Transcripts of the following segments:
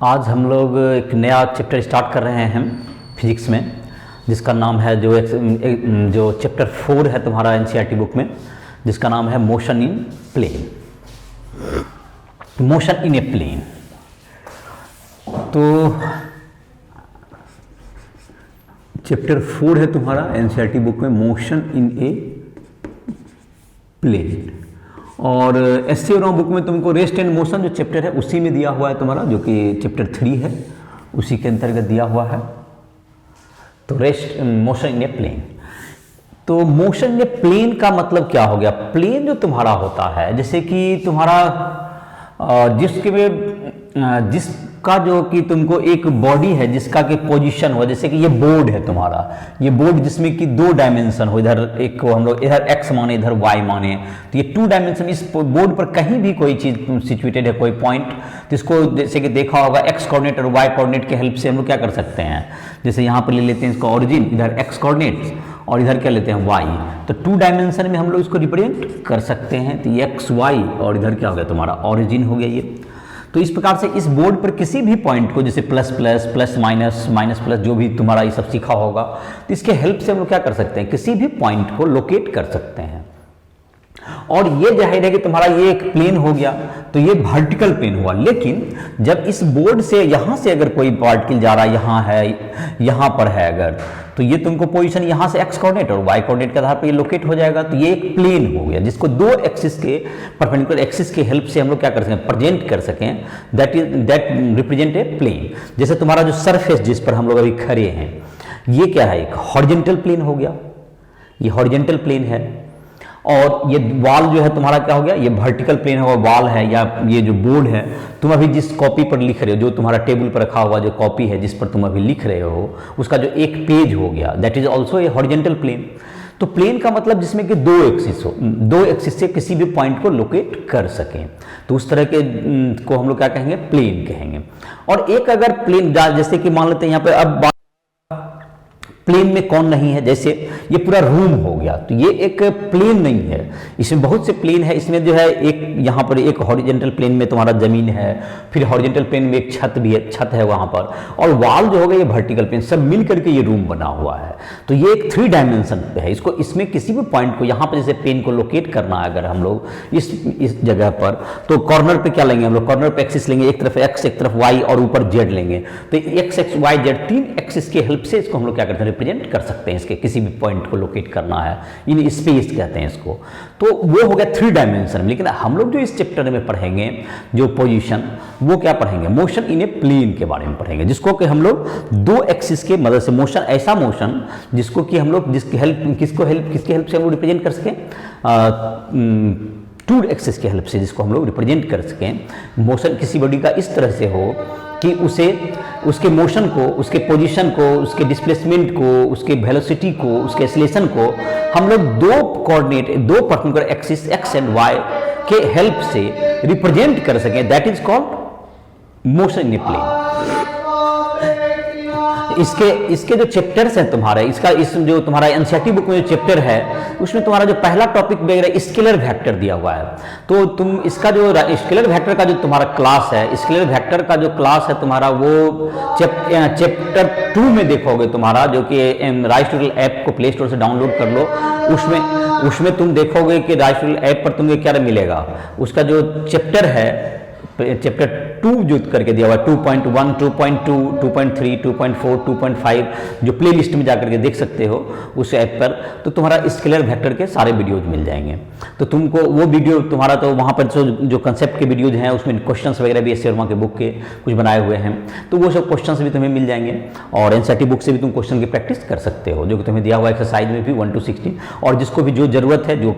आज हम लोग एक नया चैप्टर स्टार्ट कर रहे हैं फिजिक्स में, जिसका नाम है जो चैप्टर 4 है तुम्हारा एनसीईआरटी बुक में, जिसका नाम है motion in plane. Motion in a plane. तो चैप्टर 4 है तुम्हारा एनसीईआरटी बुक में, मोशन इन ए प्लेन। और एससी और बुक में तुमको रेस्ट एंड मोशन जो चैप्टर है उसी में दिया हुआ है तुम्हारा, जो कि चैप्टर 3 है, उसी के अंतर्गत दिया हुआ है। तो rest motion in a plane. तो मोशन इन ए प्लेन का मतलब क्या हो गया? प्लेन जो तुम्हारा होता है, जैसे कि तुम्हारा जिसका जो कि तुमको एक बॉडी है जिसका कि पोजीशन हो, जैसे कि ये बोर्ड है तुम्हारा, ये बोर्ड जिसमें कि 2 डायमेंशन हो, इधर एक को हम लोग इधर एक्स माने इधर वाई माने, तो ये 2 डायमेंशन इस बोर्ड पर कहीं भी कोई चीज सिचुएटेड है, कोई पॉइंट, जिसको जैसे कि देखा होगा एक्स कोऑर्डिनेट और वाई कोऑर्डिनेट के हेल्प से हम लोग क्या कर सकते हैं, जैसे यहाँ पर ले लेते हैं इसका ओरिजिन, इधर एक्स कोऑर्डिनेट्स और इधर क्या लेते हैं वाई, तो 2 डायमेंशन में हम लोग इसको रिप्रेजेंट कर सकते हैं। तो एक्स वाई और इधर क्या हो गया तुम्हारा ओरिजिन हो गया ये। तो इस प्रकार से इस बोर्ड पर किसी भी पॉइंट को, जैसे plus plus plus minus minus plus, जो भी तुम्हारा ये सब सीखा होगा, तो इसके हेल्प से हम लोग क्या कर सकते हैं, किसी भी पॉइंट को लोकेट कर सकते हैं। और ये जाहिर है कि तुम्हारा ये एक प्लेन हो गया, तो ये वर्टिकल प्लेन हुआ। लेकिन जब इस बोर्ड से यहां से अगर कोई पार्टिकल जा रहा है, यहां है, यहां पर है अगर, तो ये तुमको पोजीशन यहां से एक्स कोऑर्डिनेट और वाई कोऑर्डिनेट के आधार पर ये लोकेट हो जाएगा। तो ये एक प्लेन हो गया, जिसको 2 एक्सिस के परपेंडिकुलर एक्सिस के हेल्प से हम लोग क्या कर सकें, प्रेजेंट कर सकें। That represent a plane. जैसे तुम्हारा जो सरफेस जिस पर हम लोग अभी खड़े हैं, ये क्या है, एक हॉरिजॉन्टल प्लेन हो गया, ये हॉरिजॉन्टल प्लेन है। और ये वाल जो है तुम्हारा क्या हो गया, ये वर्टिकल प्लेन होगा, वाल है, या ये जो बोर्ड है, तुम अभी जिस कॉपी पर लिख रहे हो, जो तुम्हारा टेबल पर रखा हुआ जो कॉपी है जिस पर तुम अभी लिख रहे हो, उसका जो एक पेज हो गया, that is also a horizontal plane. तो प्लेन का मतलब जिसमें कि 2 एक्सिस हो, 2 एक्सिस से किसी भी पॉइंट को लोकेट कर सकें, तो उस तरह के को हम लोग क्या कहेंगे, प्लेन कहेंगे। और एक अगर प्लेन, जैसे कि मान लेते हैं यहाँ पे अब प्लेन में कौन नहीं है, जैसे ये पूरा रूम हो गया, तो ये एक प्लेन नहीं है, इसमें बहुत से प्लेन है। इसमें जो है एक यहाँ पर एक हॉरिजॉन्टल प्लेन में तुम्हारा जमीन है, फिर हॉरिजॉन्टल प्लेन में एक छत भी है, छत है वहाँ पर, और वाल जो होगा ये वर्टिकल प्लेन, सब मिल करके ये रूम बना हुआ है। तो ये एक 3 डायमेंशन पे है। इसको इसमें किसी भी पॉइंट को यहाँ पर जैसे प्लेन को लोकेट करना है अगर हम लोग इस जगह पर, तो कॉर्नर पे क्या लेंगे हम लोग, कॉर्नर पे एक्सिस लेंगे, एक तरफ एक्स एक तरफ वाई और ऊपर जेड लेंगे। तो X X Y Z 3 axis के हेल्प से इसको हम लोग क्या करते हैं, रिप्रेजेंट कर सकते हैं। इसके किसी भी पॉइंट को लोकेट करना है, इन स्पेस कहते हैं इसको। तो वो हो गया 3 डायमेंशन। लेकिन हम लोग जो इस चैप्टर में पढ़ेंगे जो पोजीशन, वो क्या पढ़ेंगे, मोशन इन ए प्लेन के बारे में पढ़ेंगे, जिसको कि हम लोग 2 एक्सिस के मदद से मोशन, ऐसा मोशन जिसको कि हम लोग किसके हेल्प से हम लोग रिप्रेजेंट कर सकें, 2 एक्सिस के हेल्प से जिसको हम लोग रिप्रेजेंट कर सकें। मोशन किसी बॉडी का इस तरह से हो कि उसके मोशन को, उसके पोजीशन को, उसके डिस्प्लेसमेंट को, उसके वेलोसिटी को, उसके एक्सेलरेशन को हम लोग 2 coordinate, 2 particular axis X and Y के हेल्प से रिप्रेजेंट कर सकें। That is called motion in a plane. इसके जो चैप्टर्स हैं तुम्हारे, इस जो तुम्हारा एनसीईआरटी बुक में जो चैप्टर है, उसमें तुम्हारा जो पहला टॉपिक वगैरह स्केलर वेक्टर दिया हुआ है। तो तुम इसका जो स्केलर वेक्टर का जो तुम्हारा क्लास है, स्केलर वेक्टर का जो क्लास है तुम्हारा, वो चैप्टर 2 में देखोगे तुम्हारा, जो कि राइस ट्यूटोरियल ऐप को प्ले स्टोर से डाउनलोड कर लो। उसमें तुम देखोगे कि राइस ट्यूटोरियल ऐप पर तुम्हें क्या मिलेगा, उसका जो चैप्टर है, चैप्टर 2 जो करके दिया हुआ है, 2.1, 2.2, 2.3, 2.4, 2.5, जो प्ले लिस्ट में जाकर के देख सकते हो उस ऐप पर, तो तुम्हारा स्केलर वेक्टर के सारे वीडियोज मिल जाएंगे। तो तुमको वो वीडियो तुम्हारा, तो वहाँ पर जो कंसेप्ट के वीडियोज हैं, उसमें क्वेश्चंस वगैरह भी एससी वर्मा के बुक के कुछ बनाए हुए हैं, तो वो सब क्वेश्चंस भी तुम्हें मिल जाएंगे। और एनसीईआरटी बुक से भी तुम क्वेश्चन की प्रैक्टिस कर सकते हो, जो कि तुम्हें दिया हुआ एक्सरसाइज में भी 1 to 16। और जिसको भी जो जरूरत है, जो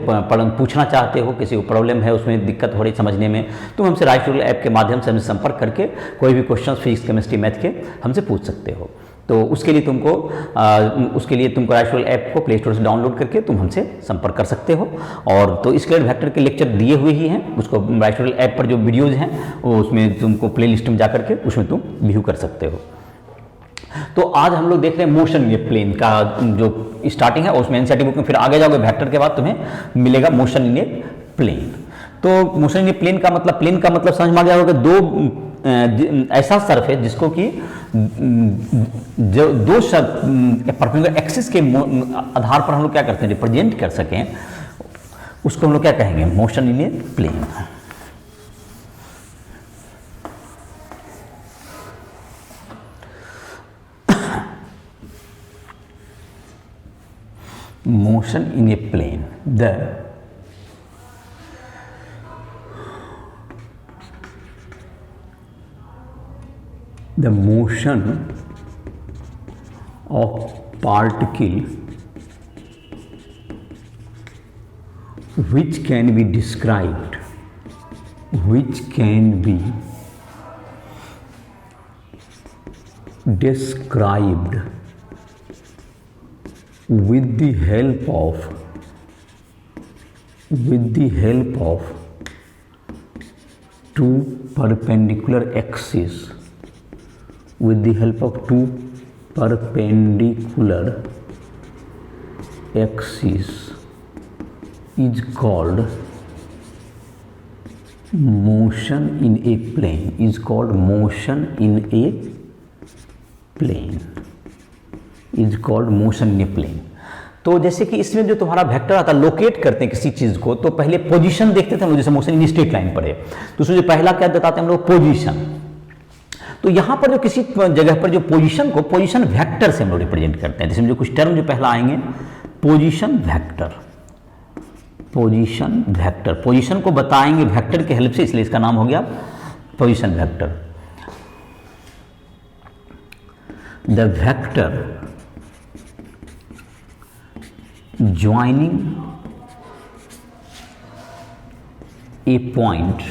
पूछना चाहते हो, किसी को प्रॉब्लम है, उसमें दिक्कत हो रही समझने में, तुम हमसे राइस ट्यूटोरियल ऐप के माध्यम से हमसे संपर्क करके कोई भी क्वेश्चन फिजिक्स केमिस्ट्री मैथ के हमसे पूछ सकते हो। तो उसके लिए तुमको राइस ट्यूटोरियल ऐप को प्ले स्टोर से डाउनलोड करके तुम हमसे संपर्क कर सकते हो। और तो स्केलर वेक्टर के लेक्चर दिए हुए ही हैं, उसको राइस ट्यूटोरियल ऐप पर जो वीडियोज़ हैं वो उसमें तुमको प्ले लिस्ट में जाकर के उसमें तुम व्यू कर सकते हो। तो आज हम लोग देख रहे हैं मोशन, ये प्लेन का जो स्टार्टिंग है, उसमें एनसीईआरटी बुक में फिर आगे जाओगे वेक्टर के बाद तुम्हें मिलेगा मोशन इन ए प्लेन। तो मोशन इन ए प्लेन का मतलब समझ में आ गया होगा, 2 ऐसा सर्फ है जिसको कि जो दो परपेंडिकुलर एक्सिस के आधार पर हम लोग क्या करते हैं, रिप्रेजेंट कर सकें, उसको हम लोग क्या कहेंगे, motion in a plane. motion in a plane, the motion of particle which can be described with the help of two perpendicular axes, with the help of two perpendicular axes is called motion in a plane, is called motion in a plane, is called motion in a plane। तो जैसे कि इसमें जो तुम्हारा vector आता है, locate करते हैं किसी चीज को, तो पहले पोजीशन देखते थे हम लोग, जैसे मोशन इन स्ट्रेट लाइन पर है तो उसमें जो पहला क्या बताते हैं हम लोग, पोजीशन। तो यहां पर जो किसी जगह पर जो पोजीशन को पोजीशन वेक्टर से हम लोग रिप्रेजेंट करते हैं। जैसे जो कुछ टर्म जो पहला आएंगे, position vector, position vector, position को बताएंगे वेक्टर के हेल्प से, इसलिए इसका नाम हो गया position vector. The vector joining a point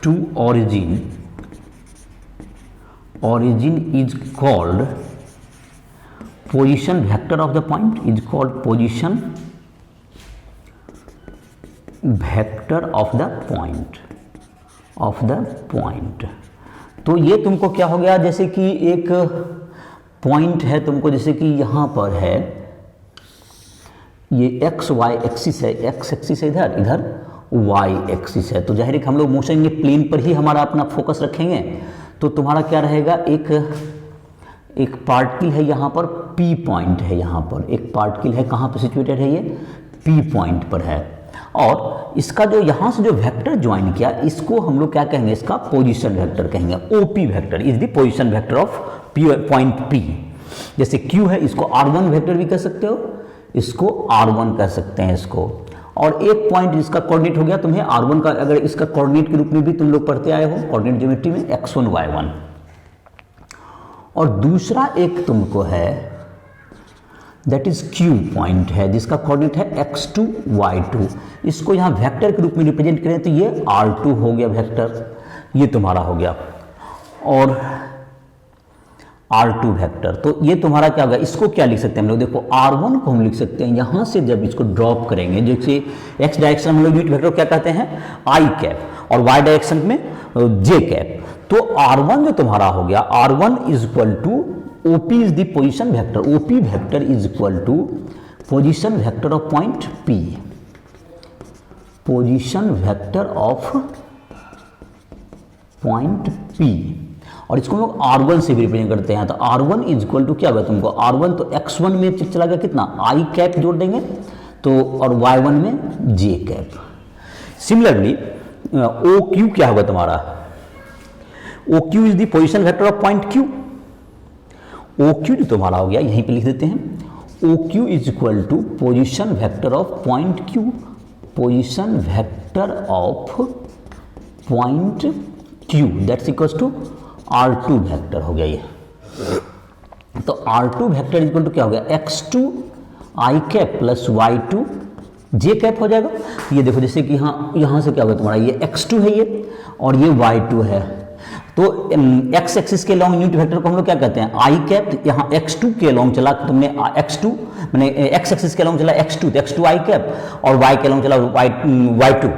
to origin is called position vector of the point, is called position vector of the point। तो ये तुमको क्या हो गया, जैसे कि एक पॉइंट है तुमको, जैसे कि यहाँ पर है ये एक्स वाई एक्सिस है, एक्स एक्सिस है इधर, इधर वाई एक्सिस है, तो जाहिर है कि हम लोग मोशन के प्लेन पर ही हमारा अपना फोकस रखेंगे। तो तुम्हारा क्या रहेगा, एक पार्टिकल है यहाँ पर, पी पॉइंट है यहाँ पर, एक पार्टिकल है, कहाँ पर सिचुएटेड है ये, पी पॉइंट पर है, और इसका जो यहाँ से जो वेक्टर ज्वाइन किया, इसको हम लोग क्या कहेंगे, इसका पोजीशन वेक्टर कहेंगे। OP vector is the position vector of point P. जैसे क्यू है, इसको R1 वेक्टर भी कह सकते हो, इसको R1 कह सकते हैं इसको। और एक पॉइंट जिसका कोऑर्डिनेट हो गया तुम्हें R1 का, अगर इसका कोऑर्डिनेट के रूप में भी तुम लोग पढ़ते आए हो कोऑर्डिनेट ज्योमेट्री में, x1 y1। और दूसरा एक तुमको है दैट इज क्यू पॉइंट है, जिसका कोऑर्डिनेट है x2 y2। इसको यहाँ वेक्टर के रूप में रिप्रेजेंट करें तो ये R2 हो गया वेक्टर, ये तुम्हारा हो गया, और R2 वेक्टर। तो ये तुम्हारा क्या होगा, इसको क्या लिख सकते हैं हम लोग, देखो R1 को हम लिख सकते हैं, यहाँ से जब इसको ड्रॉप करेंगे, जैसे x डायरेक्शन हम लोग यूनिट वेक्टर क्या कहते हैं, I कैप, और y डायरेक्शन में j कैप। तो R1 जो तुम्हारा हो गया, R1 is equal to OP is the position vector, OP vector is equal to position vector of point P, position vector of point P। और इसको हम लोग R1 से भी रिप्रेजेंट करते हैं। तो R1 इज इक्वल टू क्या होगा तुमको, R1 तो x1 में चला गया कितना, I कैप जोड़ देंगे तो, और y1 में j कैप। सिमिलरली OQ क्या होगा तुम्हारा, OQ is the position vector of point Q। OQ जो तुम्हारा हो गया, यहीं पे लिख देते हैं, OQ is equal to position vector of point Q, position vector of point Q, that's equal to R2 vector हो गया ये। तो R2 वेक्टर इक्वल टू क्या हो गया, x2 I cap plus y2 j cap हो जाएगा। ये देखो जैसे कि यहाँ से क्या होगा तुम्हारा, ये x2 है ये, और ये y2 है। तो x एक्सिस के लॉन्ग यूनिट वेक्टर को हम लोग क्या कहते हैं, I कैप। यहाँ x2 के लॉन्ग चला तुमने, x2 मैंने x एक्सिस के लॉन्ग चला x2, तो x2 I कैप, और y के लॉन्ग चला y2,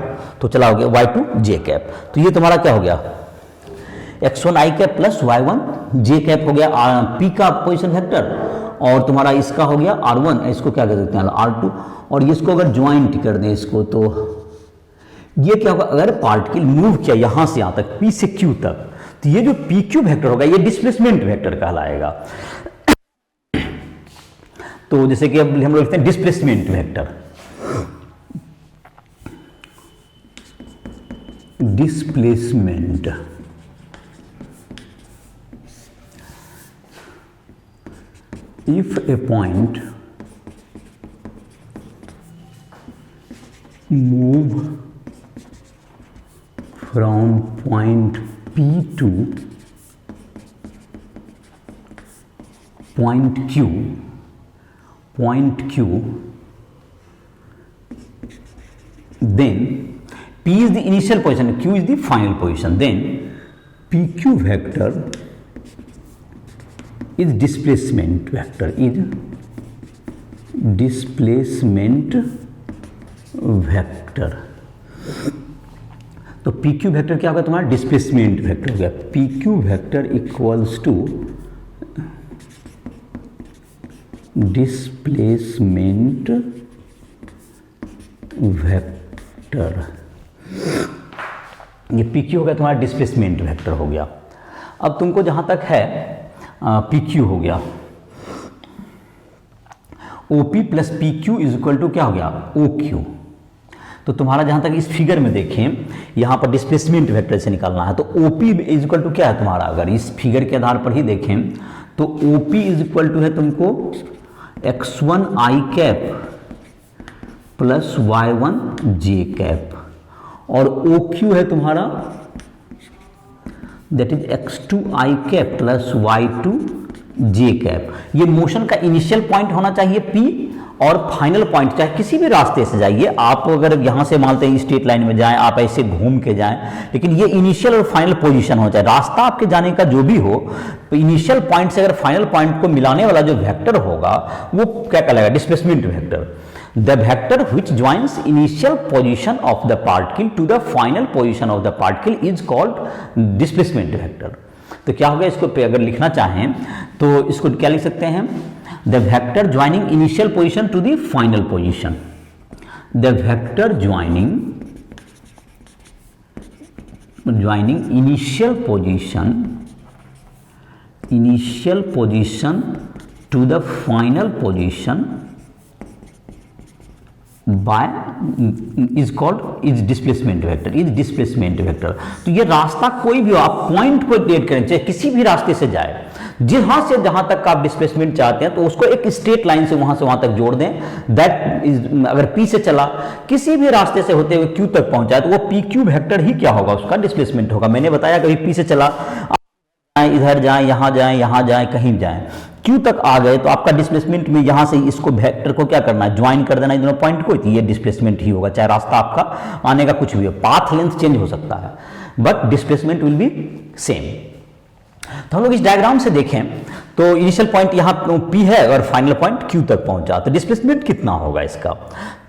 तो चला हो गया y2 j कैप। तो ये तुम्हारा क्या हो गया, x1 I cap plus y1 j cap हो गया P का पोजीशन वेक्टर, और तुम्हारा इसका हो गया R1, इसको क्या कह सकते हैं R2। और इसको अगर ज्वाइंट कर दें इसको, तो ये क्या होगा, अगर पार्टिकल मूव किया यहां से यहां तक P से Q तक, तो ये जो PQ वेक्टर होगा ये डिस्प्लेसमेंट वेक्टर कहलाएगा। तो जैसे कि अब हम लोग लिखते हैं displacement vector, displacement if a point move from point P to point Q, then P is the initial position, Q is the final position, then PQ vector is displacement vector, is displacement vector। तो PQ vector क्या होगा तुम्हारा, displacement vector हो गया। PQ vector equals to displacement vector, ये PQ हो गया तुम्हारा डिस्प्लेसमेंट वेक्टर हो गया। अब तुमको जहां तक है PQ हो गया, OP plus PQ is equal to क्या हो गया, OQ। तो तुम्हारा जहां तक इस फिगर में देखें, यहां पर डिस्प्लेसमेंट वेक्टर से निकालना है, तो OP इज इक्वल टू क्या है तुम्हारा, अगर इस फिगर के आधार पर ही देखें तो OP इज इक्वल टू है तुमको x1 i cap plus y1 j cap, और OQ है तुम्हारा that is x2 i cap plus y2 j cap. ये मोशन का इनिशियल पॉइंट होना चाहिए P, और फाइनल पॉइंट चाहे किसी भी रास्ते से जाइए आप, अगर यहां से मानते हैं स्ट्रेट लाइन में जाएं, आप ऐसे घूम के जाएं, लेकिन ये इनिशियल और फाइनल पोजीशन हो जाए, रास्ता आपके जाने का जो भी हो, तो इनिशियल पॉइंट से अगर फाइनल पॉइंट को मिलाने वाला जो वेक्टर होगा वो क्या कहलाएगा, displacement vector. The vector which joins initial position of the particle to the final position of the particle is called displacement vector। तो क्या होगा, इसको अगर लिखना चाहें तो इसको क्या लिख सकते हैं, the vector joining initial position to the final position, the vector joining initial position to the final position by is called is displacement vector, is displacement vector। तो ये रास्ता कोई भी हो, आप पॉइंट को क्रिएट करें, चाहे किसी भी रास्ते से जाए, जहां से जहां तक आप डिस्प्लेसमेंट चाहते हैं तो उसको एक स्ट्रेट लाइन से वहां तक जोड़ दें। दैट इज, अगर P से चला किसी भी रास्ते से होते हुए Q तक पहुंचा है तो वो PQ वेक्टर ही क्या होगा, उसका डिस्प्लेसमेंट होगा। मैंने बताया कभी P से चला, इधर जाएं, यहां जाएं, कहीं जाएं, Q तक आ गए तो आपका डिस्प्लेसमेंट में यहां से इसको वेक्टर को क्या करना है, ज्वाइन कर देना इन दोनों पॉइंट को, तो ये डिस्प्लेसमेंट ही होगा, चाहे रास्ता आपका आने का कुछ भी हो, पाथ लेंथ चेंज हो सकता है but displacement will be same. तो हम लोग इस डायग्राम से देखें तो इनिशियल पॉइंट यहाँ P है और फाइनल पॉइंट Q तक पहुंचा, तो डिस्प्लेसमेंट कितना होगा इसका।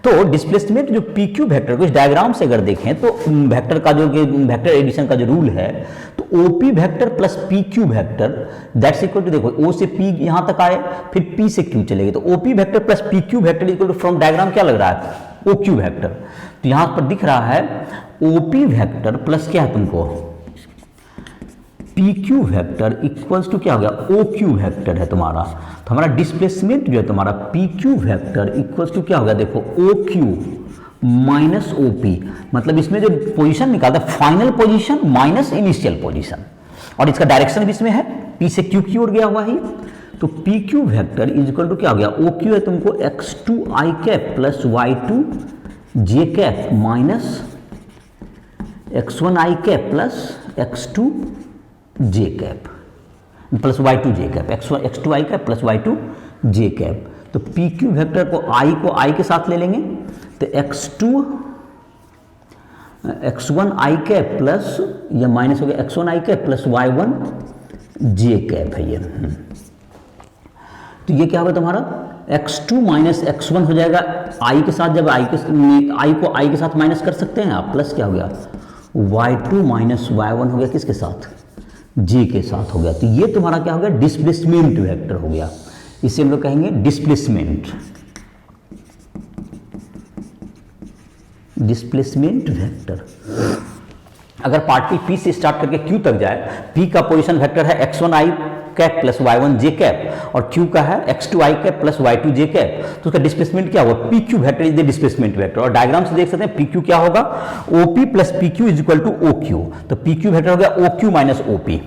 तो डिस्प्लेसमेंट जो PQ वेक्टर को इस डायग्राम से अगर देखें तो वेक्टर का जो वेक्टर एडिशन का जो रूल है, तो OP vector plus PQ vector that's equal to, देखो O से P यहां तक आए, फिर P से Q चले गए, तो OP vector plus PQ vector equal to, from diagram क्या लग रहा है, OQ वेक्टर। तो यहां पर दिख रहा है OP वेक्टर प्लस क्या है तुमको, PQ वेक्टर इक्वल्स टू क्या हो गया, OQ वेक्टर है तुम्हारा। तो हमारा डिस्प्लेसमेंट जो है तुम्हारा PQ वेक्टर इक्वल्स टू क्या हो गया, देखो OQ माइनस OP, मतलब इसमें जो पोजीशन निकालता है final position minus initial position, और इसका डायरेक्शन भी इसमें है, P से Q की ओर गया हुआ है। तो PQ vector is equal to क्या हो गया, OQ है तुमको x2 i cap plus y2 j cap minus x1 i cap plus x2 j cap plus y2 j cap, x2 i cap plus y2 j cap. तो PQ vector को I के साथ ले लेंगे, तो x1 i कैप प्लस, यह minus हो गया x1 i cap plus y1 j cap है ये। तो ये क्या होगा तुम्हारा, x2 माइनस x1 हो जाएगा I के साथ, जब I को I के साथ माइनस कर सकते हैं आप, प्लस क्या हो गया y2 माइनस y1 हो गया किसके साथ, J के साथ हो गया। तो ये तुम्हारा क्या हो गया, डिस्प्लेसमेंट वेक्टर हो गया, इसे हम लोग कहेंगे डिस्प्लेसमेंट डिस्प्लेसमेंट वेक्टर। अगर पार्टिकल P से स्टार्ट करके Q तक जाए, P का पोजीशन वेक्टर है x1i cap plus y1 j cap और Q का है x2i cap plus y2 j cap, तो उसका डिस्प्लेसमेंट क्या होगा, PQ vector is the displacement vector. और डायग्राम से देख सकते हैं PQ क्या होगा, OP plus PQ is equal to OQ, तो PQ वेक्टर हो गया OQ माइनस OP,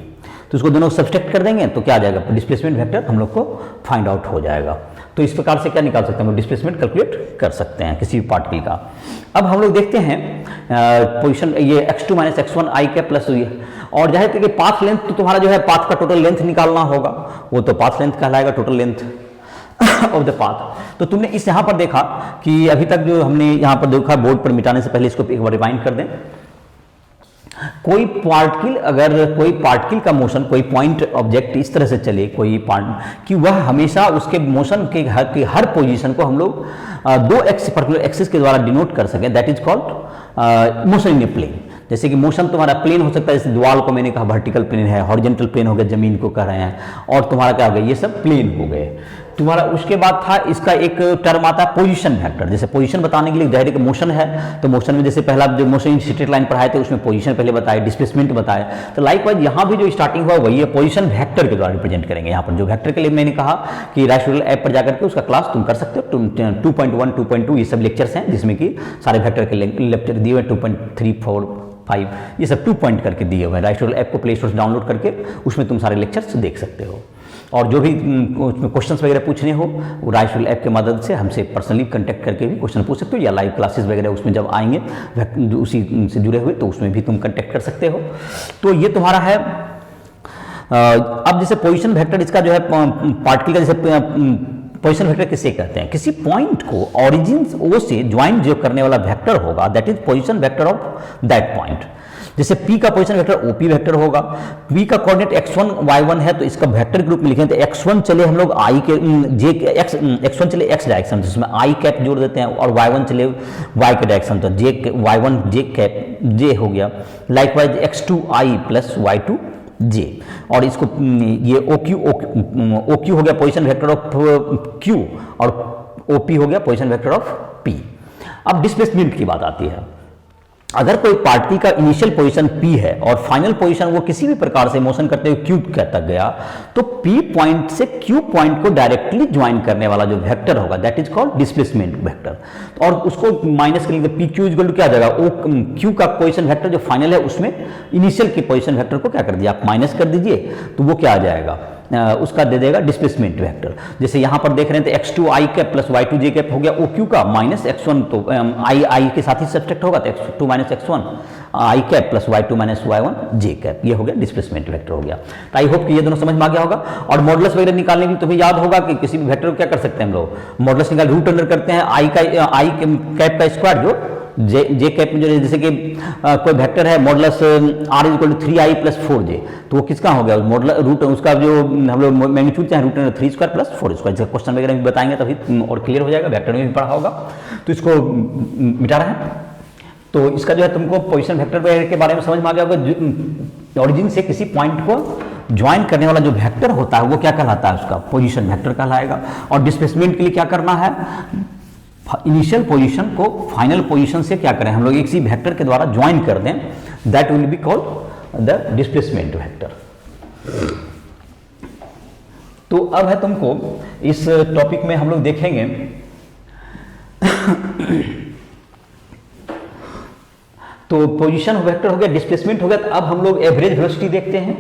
तो इसको दोनों सब्सट्रैक्ट कर देंगे तो क्या आ जाएगा, डिस्प्लेसमेंट वेक्टर हम लोग को फाइंड आउट हो जाएगा। तो इस प्रकार से क्या निकाल सकते हैं हम लोग, डिस्प्लेसमेंट कैलकुलेट कर सकते हैं किसी भी पार्टिकल का। अब हम लोग देखते हैं पोजीशन ये x2 माइनस x1 i के प्लस, और जाहिर है कि पाथ लेंथ तो तुम्हारा जो है पाथ का टोटल लेंथ निकालना होगा, वो तो पाथ लेंथ कहलाएगा, total length of the path. तो तुमने इस यहाँ पर देखा कि अभी तक जो हमने यहाँ पर देखा, बोर्ड पर मिटाने से पहले इसको एक बार रिवाइंड कर दें। कोई पार्टिकल का मोशन, कोई पॉइंट ऑब्जेक्ट इस तरह से चले कोई कि वह हमेशा उसके मोशन के हर पोजीशन को हम लोग दो पर्टिकुलर एक्सिस के द्वारा डिनोट कर सकें, that is called motion in a plane. जैसे कि मोशन तुम्हारा प्लेन हो सकता है, जैसे दीवार को मैंने कहा वर्टिकल प्लेन है, हॉरिजॉन्टल प्लेन हो गया, जमीन को कह रहे हैं, और तुम्हारा क्या हो गया, ये सब प्लेन हो गए तुम्हारा। उसके बाद था इसका एक टर्म आता है पोजीशन वेक्टर। जैसे पोजीशन बताने के लिए जाहिर है कि मोशन है, तो मोशन में जैसे पहला जो मोशन इन स्ट्रेट लाइन पढ़ाए थे उसमें पोजीशन पहले बताए, डिस्प्लेसमेंट बताए, तो लाइकवाइज यहाँ भी जो स्टार्टिंग हुआ वही है, पोजीशन वेक्टर के द्वारा रिप्रेजेंट करेंगे। यहाँ पर जो वेक्टर के लिए मैंने कहा कि राइट ऐप पर जाकर के उसका क्लास तुम कर सकते हो, 2.1 2.2 ये सब लेक्चर्स हैं जिसमें कि सारे वेक्टर के लेक्चर दिए हुए, 2.3 4 5 ये सब 2 पॉइंट करके दिए हुए हैं। राइट ऐप को प्ले स्टोर से डाउनलोड करके उसमें तुम सारे लेक्चर्स देख सकते हो, और जो भी उसमें क्वेश्चंस वगैरह पूछने हो वो राइट ऐप के मदद से हमसे पर्सनली कांटेक्ट करके भी क्वेश्चन पूछ सकते हो, या लाइव क्लासेस वगैरह उसमें जब आएंगे उसी से जुड़े हुए तो उसमें भी तुम कांटेक्ट कर सकते हो। तो ये तुम्हारा है। अब जैसे पोजीशन वेक्टर, इसका जो है पार्टिकल का जैसे पोजीशन वेक्टर किसे कहते हैं, किसी पॉइंट को ओरिजिन ओ से ज्वाइन जो करने वाला वेक्टर होगा, that is position vector of that point. जैसे P का पोजीशन वेक्टर OP वेक्टर होगा, P का कोऑर्डिनेट x1 y1 है, तो इसका वेक्टर के रूप में लिखें तो x1 चले हम लोग i के x1 चले x डायरेक्शन, तो इसमें i कैप जोड़ देते हैं, और y1 चले y के डायरेक्शन, तो y1 j कैप j हो गया। Likewise x2 i plus y2 j, और इसको ये OQ हो गया पोजीशन वेक्टर ऑफ Q, और OP हो गया पोजीशन वेक्टर ऑफ P। अब डिस्प्लेसमेंट की बात आती है। अगर कोई पार्टिकल का इनिशियल पोजीशन P है और फाइनल पोजीशन वो किसी भी प्रकार से मोशन करते हुए Q तक गया, तो P पॉइंट से Q पॉइंट को डायरेक्टली ज्वाइन करने वाला जो वेक्टर होगा that is called displacement vector. और उसको माइनस करेंगे, PQ इक्वल टू क्या आ जाएगा, Q का पोजीशन वेक्टर जो फाइनल है उसमें इनिशियल के पोजीशन वेक्टर को क्या कर दिया, आप माइनस कर दीजिए, तो वो क्या आ जाएगा, उसका दे देगा डिस्प्लेसमेंट वेक्टर। जैसे यहां पर देख रहे हैं तो x2 i cap plus y2 j cap हो गया OQ का, माइनस x1 तो i के साथ ही सब्सट्रैक्ट होगा, तो x2 minus x1 i cap plus y2 minus y1 j cap, ये हो गया डिस्प्लेसमेंट वेक्टर हो गया। तो आई होप कि ये दोनों समझ में आ गया होगा। और मॉडुलस वगैरह निकालने के लिए तुम्हें याद होगा कि किसी भी वेक्टर को क्या कर सकते हैं हम लोग, मॉडुलस निकाल रूट अंडर करते हैं i कैप का स्क्वायर जो जे कैप में जो जैसे कि कोई वेक्टर है modulus r is equal to 3i plus 4j, तो वो किसका हो गया, मॉडुलस रूट उसका जो हम लोग मैग्नीट्यूड चाहे रूट 3 स्क्वायर प्लस 4 स्क्वायर। जैसे क्वेश्चन वगैरह भी बताएंगे तभी और क्लियर हो जाएगा, वेक्टर में भी पढ़ा होगा। तो इसको मिटा रहे हैं, तो इसका जो है तुमको पोजीशन वेक्टर वगैरह के बारे में समझ में आ गया होगा। ओरिजिन से किसी पॉइंट को ज्वाइन करने वाला जो वेक्टर होता है वो क्या कहलाता है, उसका पोजीशन वेक्टर कहलाएगा। और डिस्प्लेसमेंट के लिए क्या करना है, इनिशियल पोजीशन को फाइनल पोजीशन से क्या करें हम लोग, एक सी वेक्टर के द्वारा ज्वाइन कर दें, that will be called the displacement vector. तो अब है तुमको इस टॉपिक में हम लोग देखेंगे तो पोजीशन वेक्टर हो गया, डिस्प्लेसमेंट हो गया। तो अब हम लोग एवरेज वेलोसिटी देखते हैं।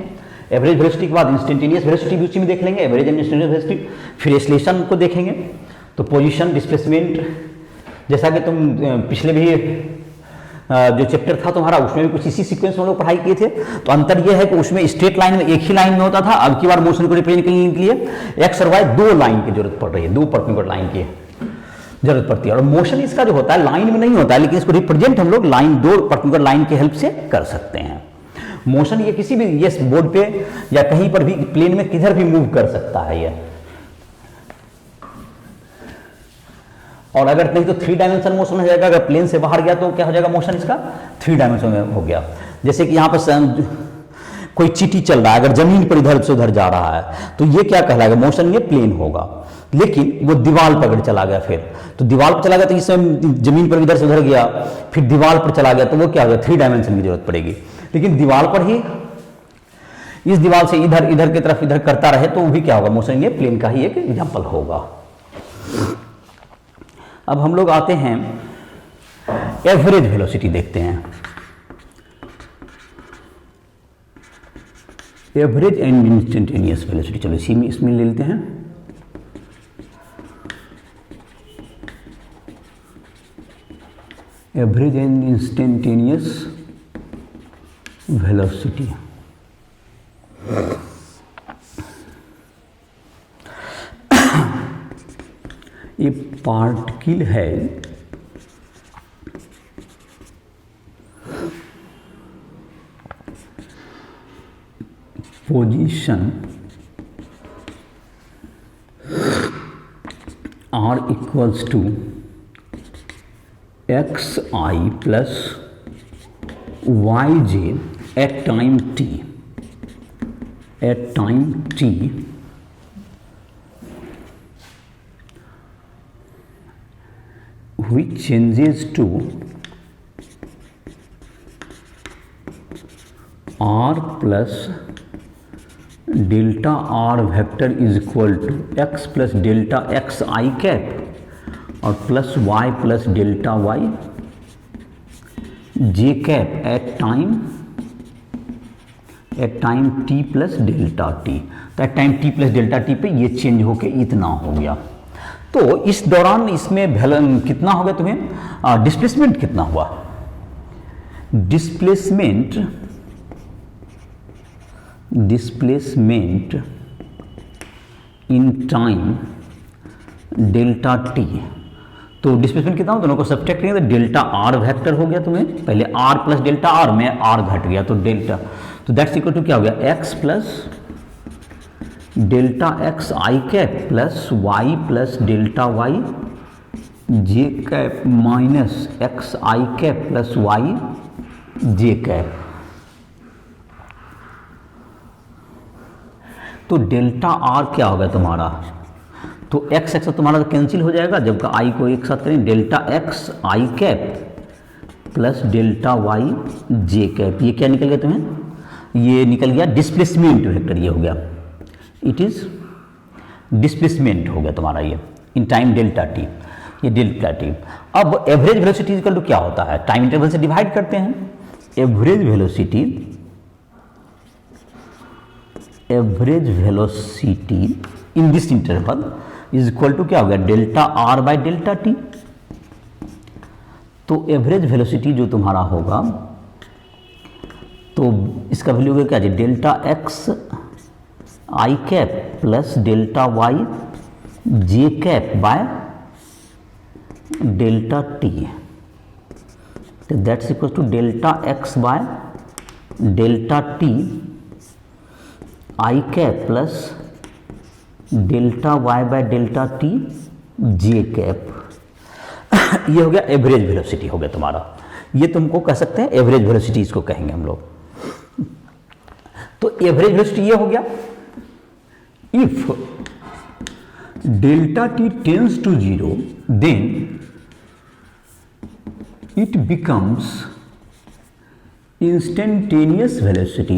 एवरेज वेलोसिटी के बाद इंस्टेंटेनियस वेलोसिटी भी उसी में देख लेंगे, एवरेज एंड इंस्टेंटेनियस वेलोसिटी, फिर एक्सेलरेशन को देखेंगे। तो पोजीशन डिस्प्लेसमेंट जैसा कि तुम पिछले भी जो चैप्टर था तुम्हारा उसमें भी कुछ इसी सीक्वेंस में हम लोग पढ़ाई किए थे। तो अंतर यह है कि उसमें स्ट्रेट लाइन में एक ही लाइन में होता था, अब की बार मोशन को रिप्रेजेंट करने के लिए एक्स और वाई दो लाइन की जरूरत पड़ रही है, दो पर्पेंडिकुलर लाइन की जरूरत पड़ती है। और मोशन इसका जो होता है लाइन में नहीं होता है, लेकिन इसको रिप्रेजेंट हम लोग लाइन, दो पर्पेंडिकुलर लाइन की हेल्प से कर सकते हैं। मोशन ये किसी भी ये बोर्ड पे या कहीं पर भी प्लेन में किधर भी मूव कर सकता है ये, और अगर नहीं तो 3 डायमेंशन मोशन हो जाएगा। अगर प्लेन से बाहर गया तो क्या हो जाएगा, मोशन इसका 3 डायमेंशन में हो गया। जैसे कि यहाँ पर कोई चींटी चल रहा है, अगर जमीन पर इधर से उधर जा रहा है तो ये क्या कहलाएगा, मोशन, ये प्लेन होगा। लेकिन वो दीवार पर अगर चला गया फिर, तो दीवार पर चला गया तो इस समय जमीन पर इधर से उधर गया, फिर दीवार पर चला गया तो वो क्या होगा, 3 डायमेंशन की जरूरत पड़ेगी। लेकिन दीवार पर ही इस दीवार से इधर इधर की तरफ इधर करता रहे तो वो भी क्या होगा, मोशन ये प्लेन का ही एक एग्जाम्पल होगा। अब हम लोग आते हैं एवरेज वेलोसिटी देखते हैं, एवरेज एंड इंस्टेंटेनियस वेलोसिटी। चलो इसमें ले लेते हैं। Average and instantaneous velocity. ये पार्टिकल है position r equals to X I plus Y J at time t, which changes to r plus delta r vector is equal to x plus delta x I cap और plus y plus delta y j cap at time t plus delta t। तो at time t plus delta t पे ये change होके इतना हो गया। तो इस दौरान इसमें कितना हो गया तुम्हें, डिस्प्लेसमेंट कितना हुआ, displacement in time delta T. तो डिस्प्लेसमेंट कितना हो, दोनों को सब्ट्रैक्ट करेंगे तो डेल्टा आर वेक्टर हो गया तुम्हें, पहले आर प्लस डेल्टा आर में आर घट गया तो डेल्टा, तो दैट्स इक्वल टू क्या हो गया, x plus delta x i cap plus y plus delta y j cap minus x i cap plus Y j cap. तो डेल्टा आर क्या होगा तुम्हारा, तो एक्स एक्स तुम्हारा तो कैंसिल हो जाएगा जब का आई को एक साथ करें, delta x i cap plus delta y j cap. ये क्या निकल गया तुम्हें, ये निकल गया डिस्प्लेसमेंट वेक्टर, ये हो गया, इट इज डिस्प्लेसमेंट हो गया तुम्हारा ये इन टाइम डेल्टा टी, ये डेल्टा टी। अब एवरेज वेलोसिटी इक्वल टू क्या होता है, टाइम इंटरवल से डिवाइड करते हैं। Average velocity in this interval is equal to क्या हो गया, delta are by delta T. तो एवरेज वेलोसिटी जो तुम्हारा होगा तो इसका वैल्यू होगा क्या, delta x i cap plus delta y j cap by delta T, तो that's equal to delta X by delta T I cap plus delta Y by delta T J cap. ये हो गया average velocity हो गया तुम्हारा, ये तुमको कह सकते हैं एवरेज वेलोसिटी, इसको कहेंगे हम लोग। तो एवरेज वेलोसिटी ये हो गया, if delta T tends to 0 then it becomes instantaneous velocity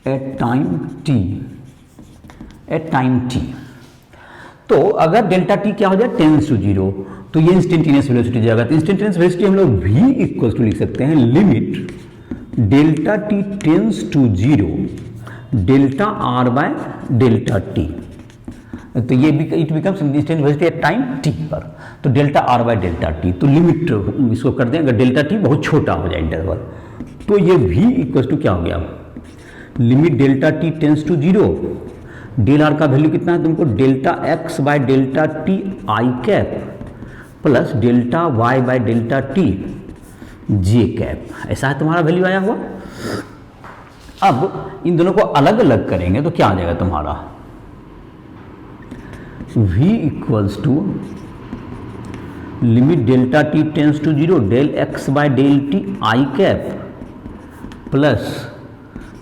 at time t। तो अगर डेल्टा टी क्या हो जाए, टेंड्स टू 0, तो ये इंस्टेंटेनियस वेलोसिटी जाएगा। तो इंस्टेंटेनियस वेलोसिटी हम लोग v इक्वल टू लिख सकते हैं limit delta T tends to 0 delta are by delta T. तो ये it becomes instantaneous velocity at time T पर, तो delta are by delta T. तो लिमिट इसको कर दें, अगर डेल्टा टी बहुत छोटा हो जाए इंटरवल, तो ये v इक्वल टू क्या हो गया, limit delta T tends to 0, del R का वैल्यू कितना है तुमको, delta X by delta T I cap plus delta Y by delta T J cap. ऐसा है तुम्हारा वैल्यू आया हुआ। अब इन दोनों को अलग अलग करेंगे तो क्या आ जाएगा तुम्हारा, v equals to limit delta T tends to 0 del X by del T I cap plus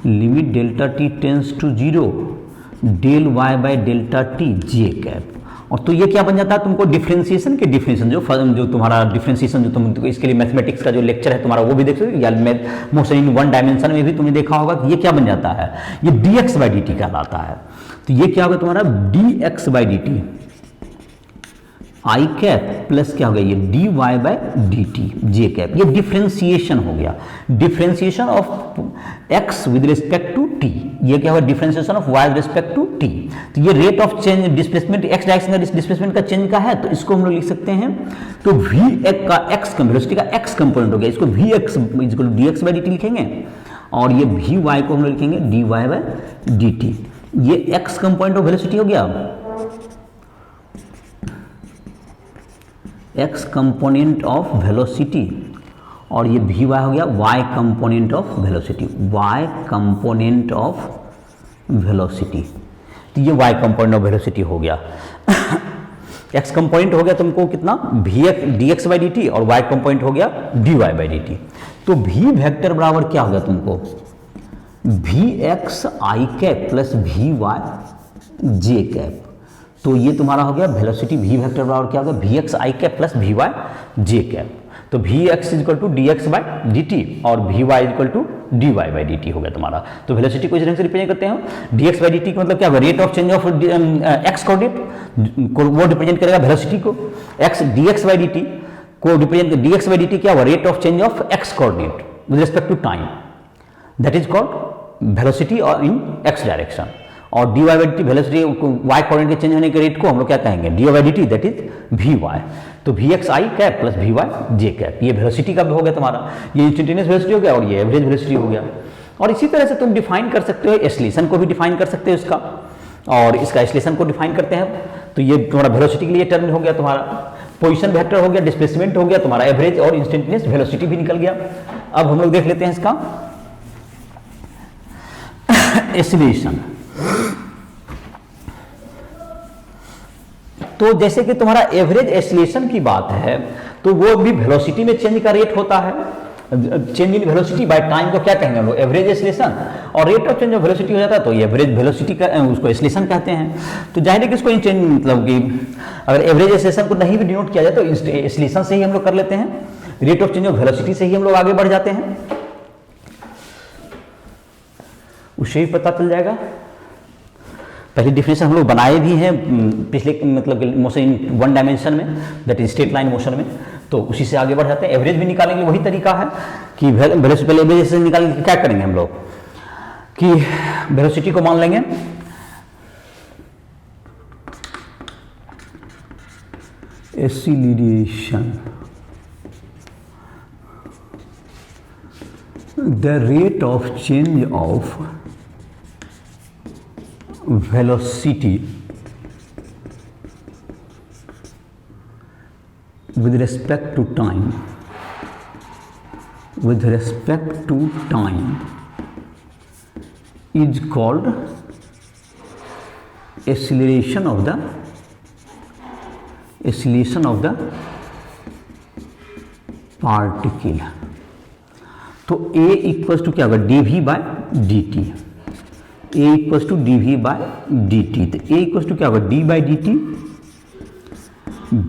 limit delta T tends to 0 del Y by delta T J cap. और तो ये क्या बन जाता है तुमको डिफरेंशिएशन के डिफरेंशिएशन जो तुम्हारा डिफरेंशिएशन जो तुम इसके लिए मैथमेटिक्स का जो लेक्चर है तुम्हारा वो भी देख सकते हो, या मोशन इन वन डायमेंशन में भी तुमने देखा होगा कि ये क्या बन जाता है, ये dx बाई dt कहलाता है। तो ये क्या होगा तुम्हारा dx by dt I cap plus क्या हो गया ये dy by dt J cap. ये डिफरेंशिएशन हो गया, differentiation of x with respect to t। ये क्या होगा differentiation of y with respect to t। तो ये rate of change displacement x direction का डिस्प्लेसमेंट का चेंज का है, तो इसको हम लोग लिख सकते हैं। तो v का x वेलोसिटी का x कंपोनेंट हो गया, इसको vx dx बाई dt लिखेंगे, और ये vy को हम लोग लिखेंगे dy बाई dt। ये x कंपोनेंट ऑफ वेलोसिटी हो गया, x कंपोनेंट ऑफ वेलोसिटी, और ये vy हो गया y component of velocity, y component of velocity. तो ये y कंपोनेंट ऑफ वेलोसिटी हो गया। x कंपोनेंट हो गया तुमको कितना dx बाई dt, और y कंपोनेंट हो गया dy बाई dt। तो v वेक्टर बराबर क्या हो गया तुमको vx I cap plus vy J cap. तो ये तुम्हारा हो गया वेलोसिटी v वेक्टर बराबर क्या होगा vx I cap plus vy J cap. तो vx equal to dx by dt और vy equal to dy by dt हो गया तुम्हारा। तो वेलोसिटी को इस ढंग से रिप्रेजेंट करते हैं, dx बाई dt का मतलब क्या होगा rate of change of x coordinate को वो रिप्रेजेंट करेगा वेलोसिटी को, x dx बाई dt को रिप्रेजेंट dx बाई dt क्या होगा rate of change of x coordinate with respect to time, that is called velocity और इन x डायरेक्शन। और dy by dt velocity y coordinate के change होने के rate को हम लोग क्या कहेंगे dy by dt, that is vy। तो vx I cap plus vy J cap, ये वेलोसिटी का भी हो गया तुम्हारा, ये इंस्टेंटेनियस वेलोसिटी हो गया और ये एवरेज वेलोसिटी हो गया। और इसी तरह से तुम डिफाइन कर सकते हो एक्सीलरेशन को भी डिफाइन कर सकते हो इसका, और इसका एक्सीलरेशन को डिफाइन करते हैं। तो ये तुम्हारा वेलोसिटी के लिए टर्म हो गया तुम्हारा, पोजीशन वेक्टर हो गया, डिस्प्लेसमेंट हो गया तुम्हारा, एवरेज और इंस्टेंटेनियस वेलोसिटी भी निकल गया। अब हम लोग देख लेते हैं इसका एक्सीलरेशन। तो जैसे कि तुम्हारा एवरेज एक्सीलरेशन की बात है, तो वो भी वेलोसिटी में चेंज का रेट होता है, change in velocity by time को क्या कहेंगे हम लोग एवरेज एक्सीलरेशन, और rate of change of velocity हो जाता है तो ये एवरेज वेलोसिटी का उसको एक्सीलरेशन कहते हैं। तो जाहिर है कि इसको चेंज मतलब कि अगर एवरेज एक्सीलरेशन को नहीं भी डिनोट किया जाए तो एक्सीलरेशन से ही हम लोग कर लेते हैं, rate of change of velocity से ही हम लोग आगे बढ़ जाते हैं, उससे ही पता चल जाएगा। पहले डिफिनेशन हम लोग बनाए भी हैं पिछले मतलब मोशन इन वन डायमेंशन में, that is straight line motion में, तो उसी से आगे बढ़ जाते हैं। एवरेज भी निकालेंगे, वही तरीका है कि वेलोसिटी पहले एवरेज से निकाल के क्या करेंगे हम लोग कि वेलोसिटी को मान लेंगे acceleration, the rate of change of velocity with respect to time, with respect to time is called acceleration of the particle। तो a इक्वल्स टू क्या होगा dv by dt, a equals to dv by dt। तो a equals to क्या होगा d by dt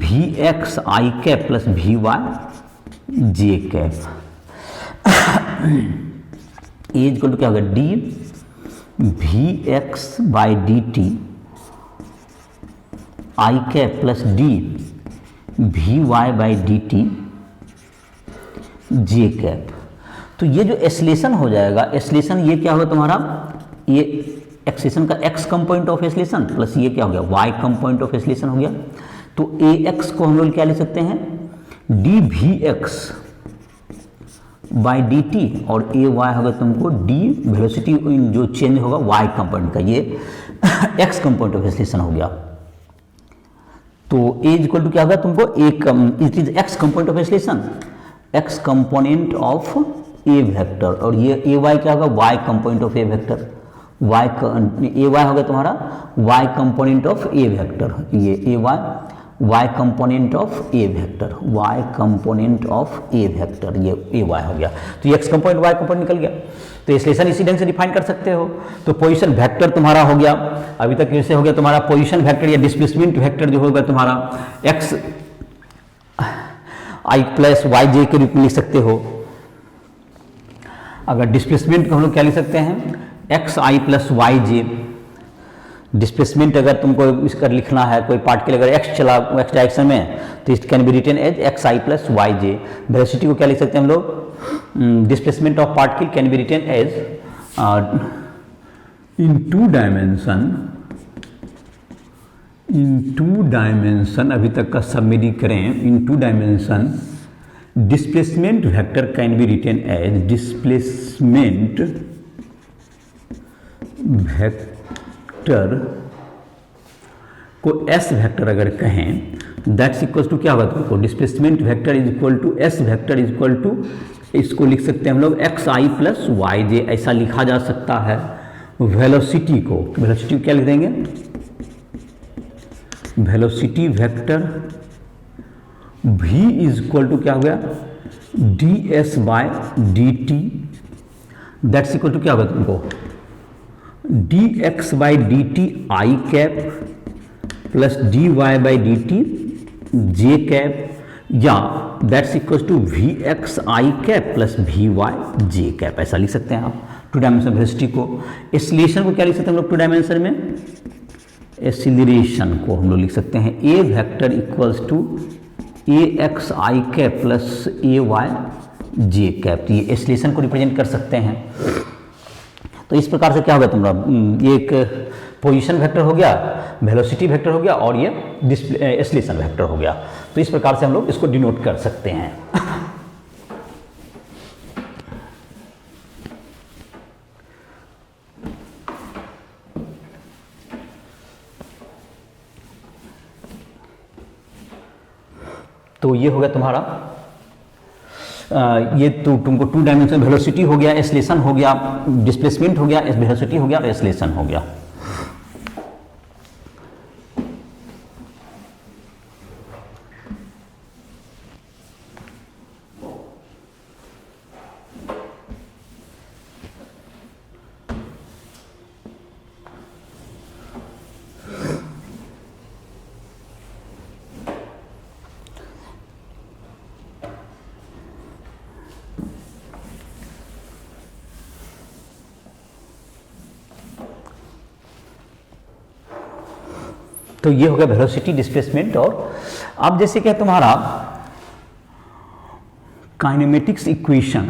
vx I cap plus vy J cap. a equal to क्या होगा d vx by dt I cap plus d vy by dt J cap. तो ये जो acceleration हो जाएगा, एक्सीलरेशन ये क्या होगा तुम्हारा, ये एक्सीलरेशन का x component of acceleration plus ये क्या हो गया y कंपोनेंट ऑफ एक्सीलरेशन हो गया। तो ax को हम लोग क्या लिख सकते हैं dvx बाई dt, और ay होगा तुमको d वेलोसिटी जो चेंज होगा y कंपोनेंट का, ये x कंपोनेंट ऑफ एक्सीलरेशन हो गया। तो a इक्वल टू क्या होगा तुमको it is x component of acceleration, x component of a vector, और ये ay क्या होगा y component of a vector, ay होगा तुम्हारा y component of a vector, ये ay y component of a vector, y component of a vector, ये ay हो गया। तो ये x कंपोनेंट y कंपोनेंट निकल गया। तो एक्सेलरेशन इसी ढंग से डिफाइन कर सकते हो। तो पोजीशन वेक्टर तुम्हारा हो गया, अभी तक कैसे हो गया तुम्हारा पोजीशन वेक्टर या डिस्प्लेसमेंट वेक्टर जो होगा तुम्हारा एक्स आई प्लस वाई जे के रूप में लिख सकते हो। अगर डिस्प्लेसमेंट को हम लोग क्या लिख सकते हैं, एक्स आई प्लस वाई जे। डिस्प्लेसमेंट अगर तुमको इसका लिखना है, कोई पार्ट के लिए अगर एक्स चला एक्स डायरेक्शन में, तो it can be written as x I plus Y j. Velocity को क्या लिख सकते हैं हम लोग, displacement of particle can be written as in two dimension, अभी तक का सबमेरी करें, in two dimension displacement vector can be written as displacement vector को एस वेक्टर अगर कहें, दैट्स इक्वल टू क्या होगा तुमको, displacement vector is equal to s vector is equal to, इसको लिख सकते हैं हम लोग एक्स आई प्लस वाई जे, ऐसा लिखा जा सकता है। वेलोसिटी को क्या लिख देंगे, velocity vector v is equal to क्या हो गया, d s by d t, that's equal to क्या होगा तुमको, d x by d t I cap plus d y by d t J cap, या that's equal to v x i cap plus v y j cap, ऐसा लिख सकते हैं आप two dimension velocity को। एक्सीलरेशन को क्या लिख सकते हैं हम लोग टू डायमेंशन में, एक्सीलरेशन को हम लोग लिख सकते हैं a vector equals to a x i cap plus a y j cap. ये एक्सीलरेशन को रिप्रेजेंट कर सकते हैं। तो इस प्रकार से क्या होगा तुम्हारा, ये एक पोजीशन वेक्टर हो गया, वेलोसिटी वेक्टर हो गया, और ये एक्सीलरेशन वेक्टर हो गया। तो इस प्रकार से हम लोग इसको डिनोट कर सकते हैं। तो ये हो गया तुम्हारा ये तो तुमको टू डायमेंशन वेलोसिटी हो गया, एक्सीलरेशन हो गया, डिस्प्लेसमेंट हो गया, वेलोसिटी हो गया और एक्सीलरेशन हो गया। तो ये हो गया वेलोसिटी, डिस्प्लेसमेंट। और अब जैसे कि तुम्हारा kinematics equation,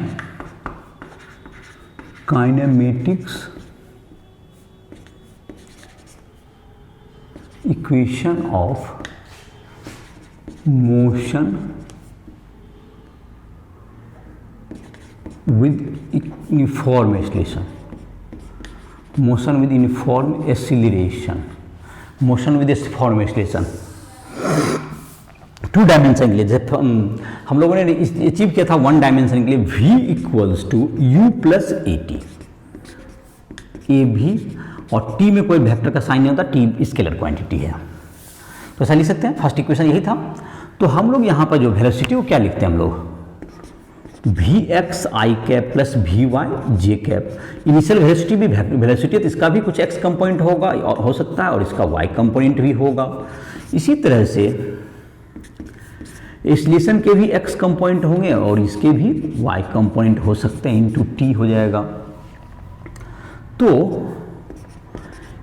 kinematics equation of motion with uniform acceleration, motion with uniform acceleration, motion with uniform acceleration two dimension के लिए। जब हम लोगों ने अचीव किया था वन डायमेंशन के लिए, v equals to u plus a t, a भी और t में कोई वेक्टर का साइन नहीं होता, t स्केलर क्वांटिटी है, तो ऐसा लिख सकते हैं। फर्स्ट इक्वेशन यही था। तो हम लोग यहाँ पर जो वेलोसिटी को क्या लिखते हैं हम लोग, v x i cap plus v y j cap. Initial velocity भी वेलोसिटी है, तो इसका भी कुछ एक्स कंपोनेंट होगा हो सकता है, और इसका वाई कंपोनेंट भी होगा। इसी तरह से एक्सीलरेशन के भी एक्स कंपोनेंट होंगे और इसके भी वाई कंपोनेंट हो सकते हैं, इंटू टी हो जाएगा। तो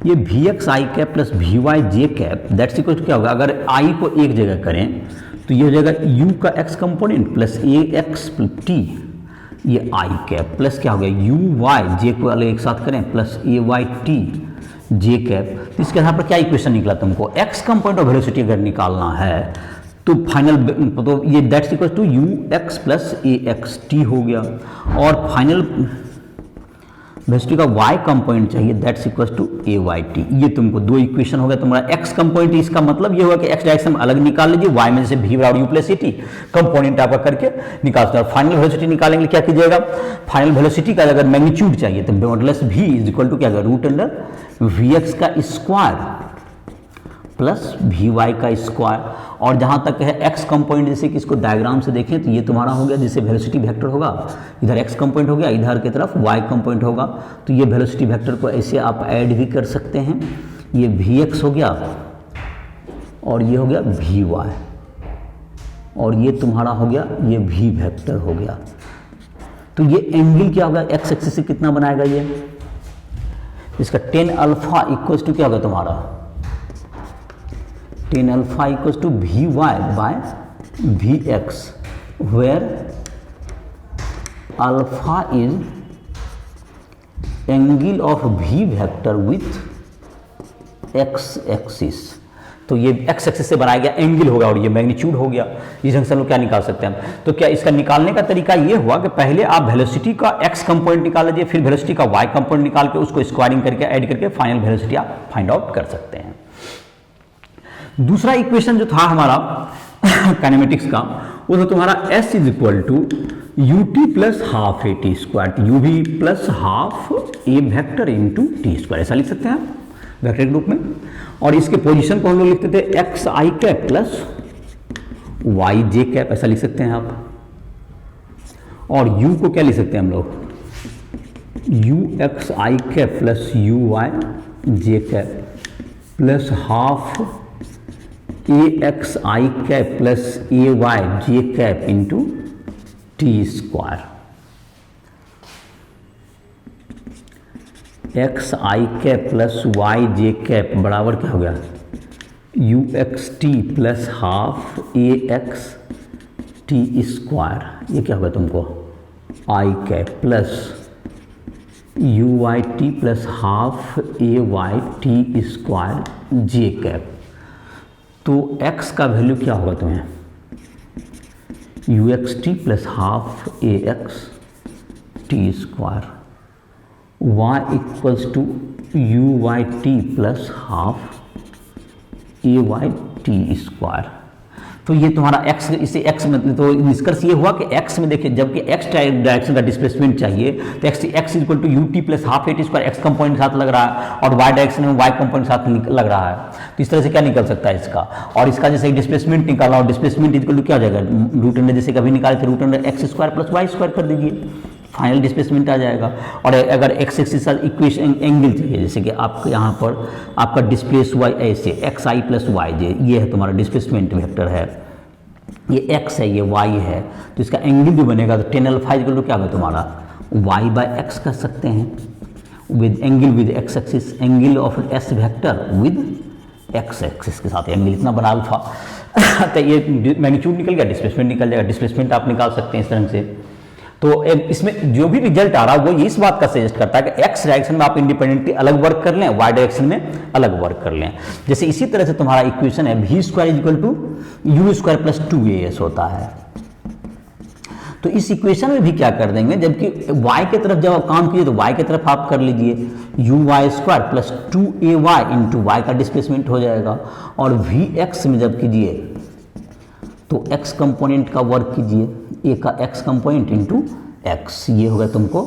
ये v x i cap plus v y j cap that's equal to क्या होगा, अगर आई को एक जगह करें तो ये हो जाएगा u का x component plus a x T, ये आई कैप प्लस क्या हो गया यू वाई जे को अलग एक साथ करें plus a y T J cap. तो इसके आधार पर क्या इक्वेशन निकला तुमको, x कंपोनेंट ऑफ वेलोसिटी अगर निकालना है तो फाइनल, तो ये that's equal to u x plus a x t हो गया, और फाइनल वेलोसिटी का y कंपोनेंट चाहिए, that's equal to a y t. ये तुमको दो इक्वेशन हो गया तुम्हारा। x कंपोनेंट, इसका मतलब ये होगा कि x डायरेक्शन में अलग निकाल लीजिए, y में जैसे v बराबर u plus a T component आपका करके निकाल सकते हैं। फाइनल वेलोसिटी निकालेंगे क्या कीजिएगा, फाइनल वेलोसिटी का अगर मैग्नीट्यूड चाहिए तो modulus v is equal to क्या होगा, रूट अंडर वी एक्स का स्क्वायर प्लस वी वाई का स्क्वायर, और जहाँ तक है एक्स कंपोनेंट, जैसे कि इसको डायग्राम से देखें तो ये तुम्हारा हो गया, जैसे वेलोसिटी वेक्टर होगा, इधर एक्स कंपोनेंट हो गया, इधर की तरफ वाई कंपोनेंट होगा, तो ये वेलोसिटी वेक्टर को ऐसे आप ऐड भी कर सकते हैं। ये वी एक्स हो गया और ये हो गया वी वाई, और ये तुम्हारा हो गया ये वी वेक्टर हो गया। तो ये एंगल क्या होगा, एक्स एक्सिस से कितना बनाएगा ये, इसका टेन अल्फा इक्वल्स टू क्या होगा तुम्हारा, tan alpha equals to v y by v x, where alpha is angle of v vector with x axis. तो ये एक्स एक्सिस से बनाया गया एंगल होगा और ये मैग्नीट्यूड हो गया। इस ढंग से हम लोग क्या निकाल सकते हैं, तो क्या इसका निकालने का तरीका ये हुआ कि पहले आप वेलोसिटी का एक्स कंपोनेंट निकाल लीजिए, फिर वेलोसिटी का वाई कंपोनेंट निकाल के उसको स्क्वायरिंग करके ऐड करके फाइनल वेलोसिटी आप फाइंड आउट कर सकते हैं। दूसरा इक्वेशन जो था हमारा काइनेमेटिक्स का, वो तो तुम्हारा s is equal to u t plus half a t square, u v plus half a vector into t square, ऐसा लिख सकते हैं आप वेक्टर के रूप में। और इसके पोजीशन को हम लोग लिखते थे x i cap plus Y j cap, ऐसा लिख सकते हैं आप। और u को क्या लिख सकते हैं हम लोग, u x i cap plus u y j cap plus half a x i cap plus a y j cap into t square. X i cap plus Y j cap बराबर क्या हो गया, u x t plus half a x t square, ये क्या होगा तुमको i cap plus u y t plus half a y t square j cap. तो x का वैल्यू क्या होगा तुम्हें, u x t plus half a x t square, y equals to u y t plus half a y t square. तो ये तुम्हारा x, इसे x में, तो निष्कर्ष ये हुआ कि x में देखिए, जबकि x डायरेक्शन का डिस्प्लेसमेंट चाहिए तो x equal to u t plus half a t square, x component साथ लग रहा है, और y डायरेक्शन में y कंपोनेंट साथ लग रहा है। तो इस तरह से क्या निकल सकता है इसका, और इसका जैसे डिस्प्लेसमेंट निकाला, और डिस्प्लेसमेंट इक्वल टू क्या हो जाएगा, रूट अंडर, जैसे कभी निकाले थे root under x square plus y square कर दीजिए, फाइनल डिस्प्लेसमेंट आ जाएगा। और अगर एक्स एक्सिस इक्वेशन एंगल चाहिए, जैसे कि आपको यहाँ पर आपका डिस्प्लेस वाई ऐसे एक्स आई प्लस वाई जे, ये है तुम्हारा डिस्प्लेसमेंट वेक्टर है, ये एक्स है, ये वाई है, तो इसका एंगल जो बनेगा तो टेन अल्फा इक्वल टू क्या होगा तुम्हारा वाई बाय एक्स कर सकते हैं, with angle with x axis, angle of S vector with x axis के साथ एंगल इतना बना अल्फा। तो ये मैग्नीट्यूड निकल गया, डिस्प्लेसमेंट निकल जाएगा, डिस्प्लेसमेंट आप निकाल सकते हैं इस तरह से। तो इसमें जो भी रिजल्ट आ रहा है वो इस बात का सजेस्ट करता है कि एक्स डायरेक्शन में आप इंडिपेंडेंटली अलग वर्क कर लें, वाई डायरेक्शन में अलग वर्क कर लें। जैसे इसी तरह से तुम्हारा इक्वेशन है v square equal to u square plus 2as होता है। तो इस इक्वेशन में भी क्या कर देंगे, जबकि y के तरफ जब आप काम कीजिए तो y के तरफ आप कर लीजिए u y square plus 2ay into y का डिस्प्लेसमेंट हो जाएगा, और वी एक्स में जब कीजिए तो x कंपोनेंट का वर्क कीजिए, a का x कंपोनेंट इंटू एक्स, ये होगा तुमको,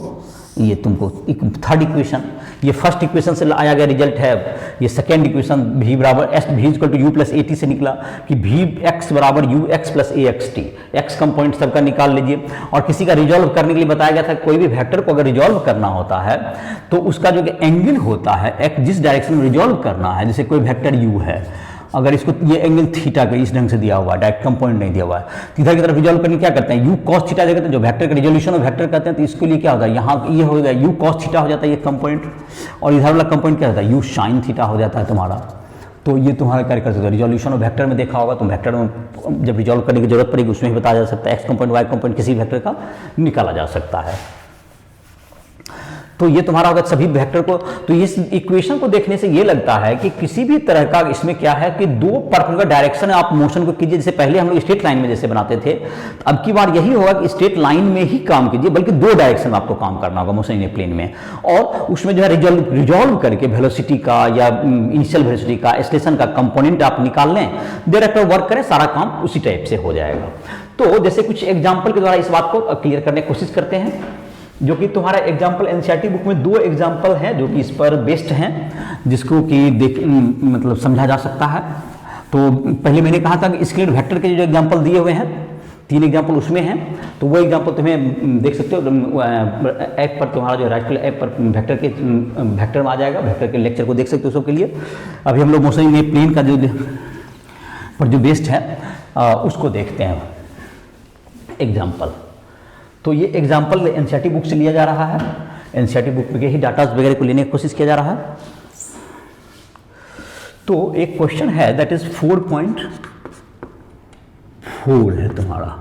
ये तुमको थर्ड इक्वेशन। ये फर्स्ट इक्वेशन से आया गया रिजल्ट है। ये सेकेंड इक्वेशन v बराबर s v equal to u plus a t से निकला कि वी एक्स बराबर u x plus a x t, x component सबका निकाल लीजिए। और किसी का रिजॉल्व करने के लिए बताया गया था, कोई भी वेक्टर को अगर रिजॉल्व करना होता है तो उसका जो एंगल होता है, जिस डायरेक्शन में रिजॉल्व करना है, जैसे कोई वेक्टर u है, अगर इसको ये एंगल थीटा का इस ढंग से दिया हुआ है, डायरेक्ट कंपोनेंट नहीं दिया हुआ है, इधर की तरफ रिजॉल्व करने क्या करते हैं, यू कॉस थीटा देते हैं, जो वेक्टर का रिजोल्यूशन ऑफ वेक्टर कहते हैं। तो इसके लिए क्या होता है, यहाँ ये हो गया यू कॉस थीटा हो जाता है ये कंपोनेंट, और इधर वाला कंपोनेंट क्या होता है, यू साइन थीटा हो जाता है तुम्हारा। तो ये तुम्हारा क्या कर सकते हो, रिजोल्यूशन ऑफ वेक्टर में देखा होगा, तो वेक्टर में जब रिजॉल्व करने की जरूरत पड़ेगी उसमें भी बताया जा सकता है, एक्स कंपोनेंट वाई कंपोनेंट किसी वेक्टर का निकाला जा सकता है। तो ये तुम्हारा होगा सभी वेक्टर को। तो इस इक्वेशन को देखने से ये लगता है कि किसी भी तरह का इसमें क्या है कि दो परपेंडिकुलर डायरेक्शन आप मोशन को कीजिए। जैसे पहले हम लोग स्ट्रेट लाइन में जैसे बनाते थे, तो अब की बार यही होगा कि स्ट्रेट लाइन में ही काम कीजिए, बल्कि दो डायरेक्शन में आपको काम करना होगा मोशन इन प्लेन में। और उसमें जो है रिजॉल्व करके वेलोसिटी का या इनिशियल वेलोसिटी का, एक्सेलरेशन का कंपोनेंट आप निकाल लें, डायरेक्ट वर्क करें, सारा काम उसी टाइप से हो जाएगा। तो जैसे कुछ एग्जाम्पल के द्वारा इस बात को क्लियर करने की कोशिश करते हैं। जो कि तुम्हारा एग्जाम्पल एनसीईआरटी बुक में 2 एग्जाम्पल हैं जो कि इस पर बेस्ड हैं, जिसको कि मतलब समझा जा सकता है। तो पहले मैंने कहा था कि स्केलर वेक्टर के जो एग्जाम्पल दिए हुए हैं 3 एग्जाम्पल उसमें हैं, तो वो एग्जाम्पल तुम्हें देख सकते हो ऐप पर, तुम्हारा जो राइट ऐप पर वेक्टर में आ जाएगा, वेक्टर के लेक्चर को देख सकते हो सबके लिए। अभी हम लोग मोशन में प्लेन का जो पर जो बेस्ड है उसको देखते हैं एग्जाम्पल। तो ये एग्जाम्पल एनसीईआरटी बुक से लिया जा रहा है, एनसीईआरटी बुक के ही डाटाज वगैरह को लेने की कोशिश किया जा रहा है। तो एक क्वेश्चन है दैट इज 4.4 है तुम्हारा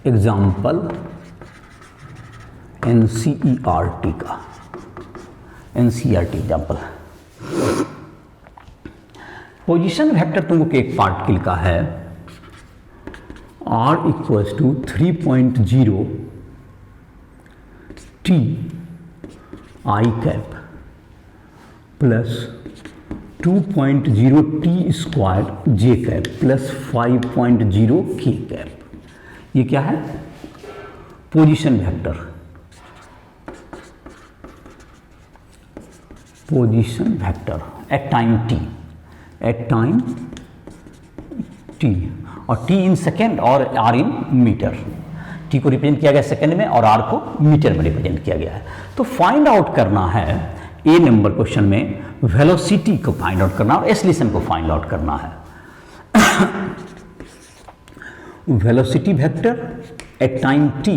एग्जाम्पल एनसीईआरटी का, एनसीईआरटी एग्जाम्पल। पोजीशन वेक्टर तुमको एक पार्टिकल का है r equals to 3.0 t i cap plus 2.0 t square j cap plus 5.0 k cap. ये क्या है? Position vector, position vector at time t, at time t, और t in second और r in metre. t को represent किया गया second में और r को मीटर में रिप्रेजेंट किया गया है। तो फाइंड आउट करना है, ए नंबर क्वेश्चन में वेलोसिटी को फाइंड आउट करना और एक्सेलरेशन को फाइंड आउट करना है। Velocity vector at time t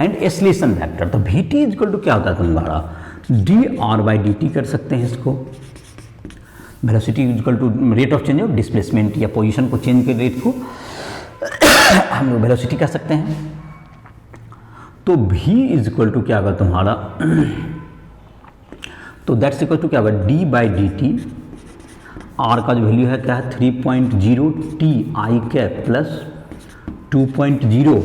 and acceleration vector. तो vt इक्वल टू क्या होता है तुम्हारा? dr/dt कर सकते हैं इसको। Velocity equal to rate of change of displacement या पोजीशन को चेंज के रेट को हम लोग वेलोसिटी कह सकते हैं। तो v इज इक्वल टू क्या होगा तुम्हारा? तो दैट्स इक्वल टू क्या होगा? d/dt। r का जो वैल्यू है क्या है? 3.0 t i cap plus 2.0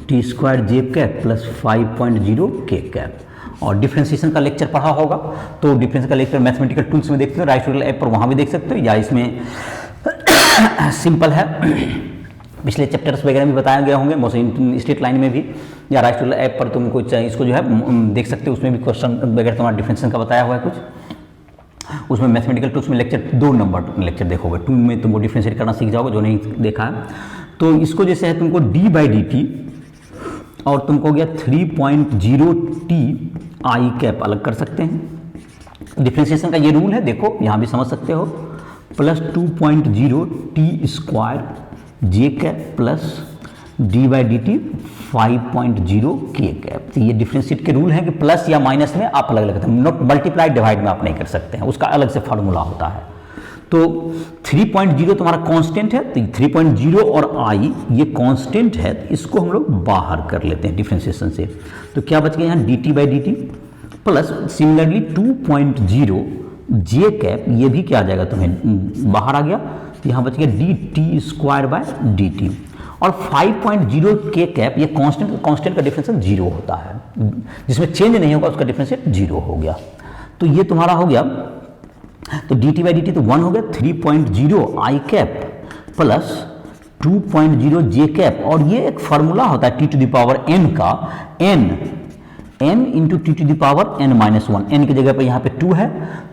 t square j cap plus 5.0 k cap. और डिफरेंशिएशन का लेक्चर पढ़ा होगा, तो डिफरेंशिएशन का लेक्चर मैथमेटिकल टूल्स में देखते हो, राइट ऐप पर वहाँ भी देख सकते हो, या इसमें सिंपल है, पिछले चैप्टर्स वगैरह में बताया गया होंगे, मोशन स्ट्रेट लाइन में भी, या राइट ऐप पर तुमको इसको जो है देख सकते हो, उसमें भी क्वेश्चन वगैरह तुम्हारा डिफरेंशिएशन का बताया हुआ है कुछ। उसमें मैथमेटिकल टूल्स में लेक्चर 2 नंबर लेक्चर देखोगे, 2 में तुमको डिफरेंशिएट करना सीख जाओगे जो नहीं देखा है। तो इसको जैसे है तुमको d/dt और तुमको गया 3.0 t i कैप अलग कर सकते हैं। डिफरेंशिएशन का ये रूल है, देखो यहाँ भी समझ सकते हो, plus 2.0 t square j cap plus d/dt 5.0 k cap. तो ये डिफरेंशिएट के रूल है कि प्लस या माइनस में आप अलग अलग करते हैं, नॉट मल्टीप्लाई डिवाइड में आप नहीं कर सकते हैं, उसका अलग से फार्मूला होता है। तो 3.0 तुम्हारा कांस्टेंट है, तो 3.0 और i ये कांस्टेंट है, इसको हम लोग बाहर कर लेते हैं डिफरेंशिएशन से। तो क्या बच गया यहाँ? dt/dt plus similarly 2.0 j cap, ये भी क्या आ जाएगा तुम्हें? बाहर आ गया, तो यहाँ बच गया dt स्क्वायर बाय dt। और 5.0 k कैप ये कांस्टेंट का डिफरेंशिएशन 0 होता है, जिसमें चेंज नहीं होगा उसका डिफरेंशिएट 0 हो गया। तो ये तुम्हारा हो गया, तो dt/dt तो 1 हो गया, 3.0 i cap plus 2.0 j cap. और ये एक फार्मूला होता है t to the power n का, n into t to the power n-1। n की जगह पे यहाँ पे 2 है,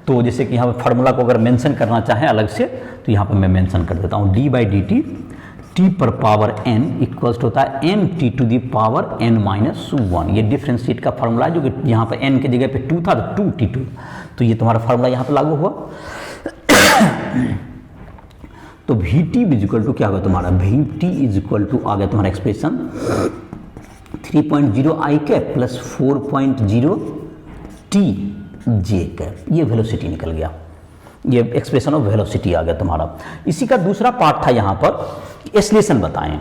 तो जैसे कि यहाँ पे फार्मूला को अगर मेंशन करना चाहें अलग से, तो यहाँ पे मैं मेंशन कर देता हूँ, d/dt t पर पावर n इक्वल्स होता है n t to the power n-1। ये डिफरेंशिएट का फार्मूला है, जो कि यहाँ पे n की जगह पे 2 था तो 2t2, तो ये तुम्हारा फार्मूला यहाँ पे लागू हुआ। तो vt इज इक्वल टू क्या होगा तुम्हारा? vt इज इक्वल टू आ गया तुम्हारा expression 3.0 i cap plus 4.0 t j cap. ये वेलोसिटी निकल गया, ये एक्सप्रेशन ऑफ वेलोसिटी आ गया तुम्हारा। इसी का दूसरा पार्ट था यहाँ पर, एक्सेलरेशन बताएं।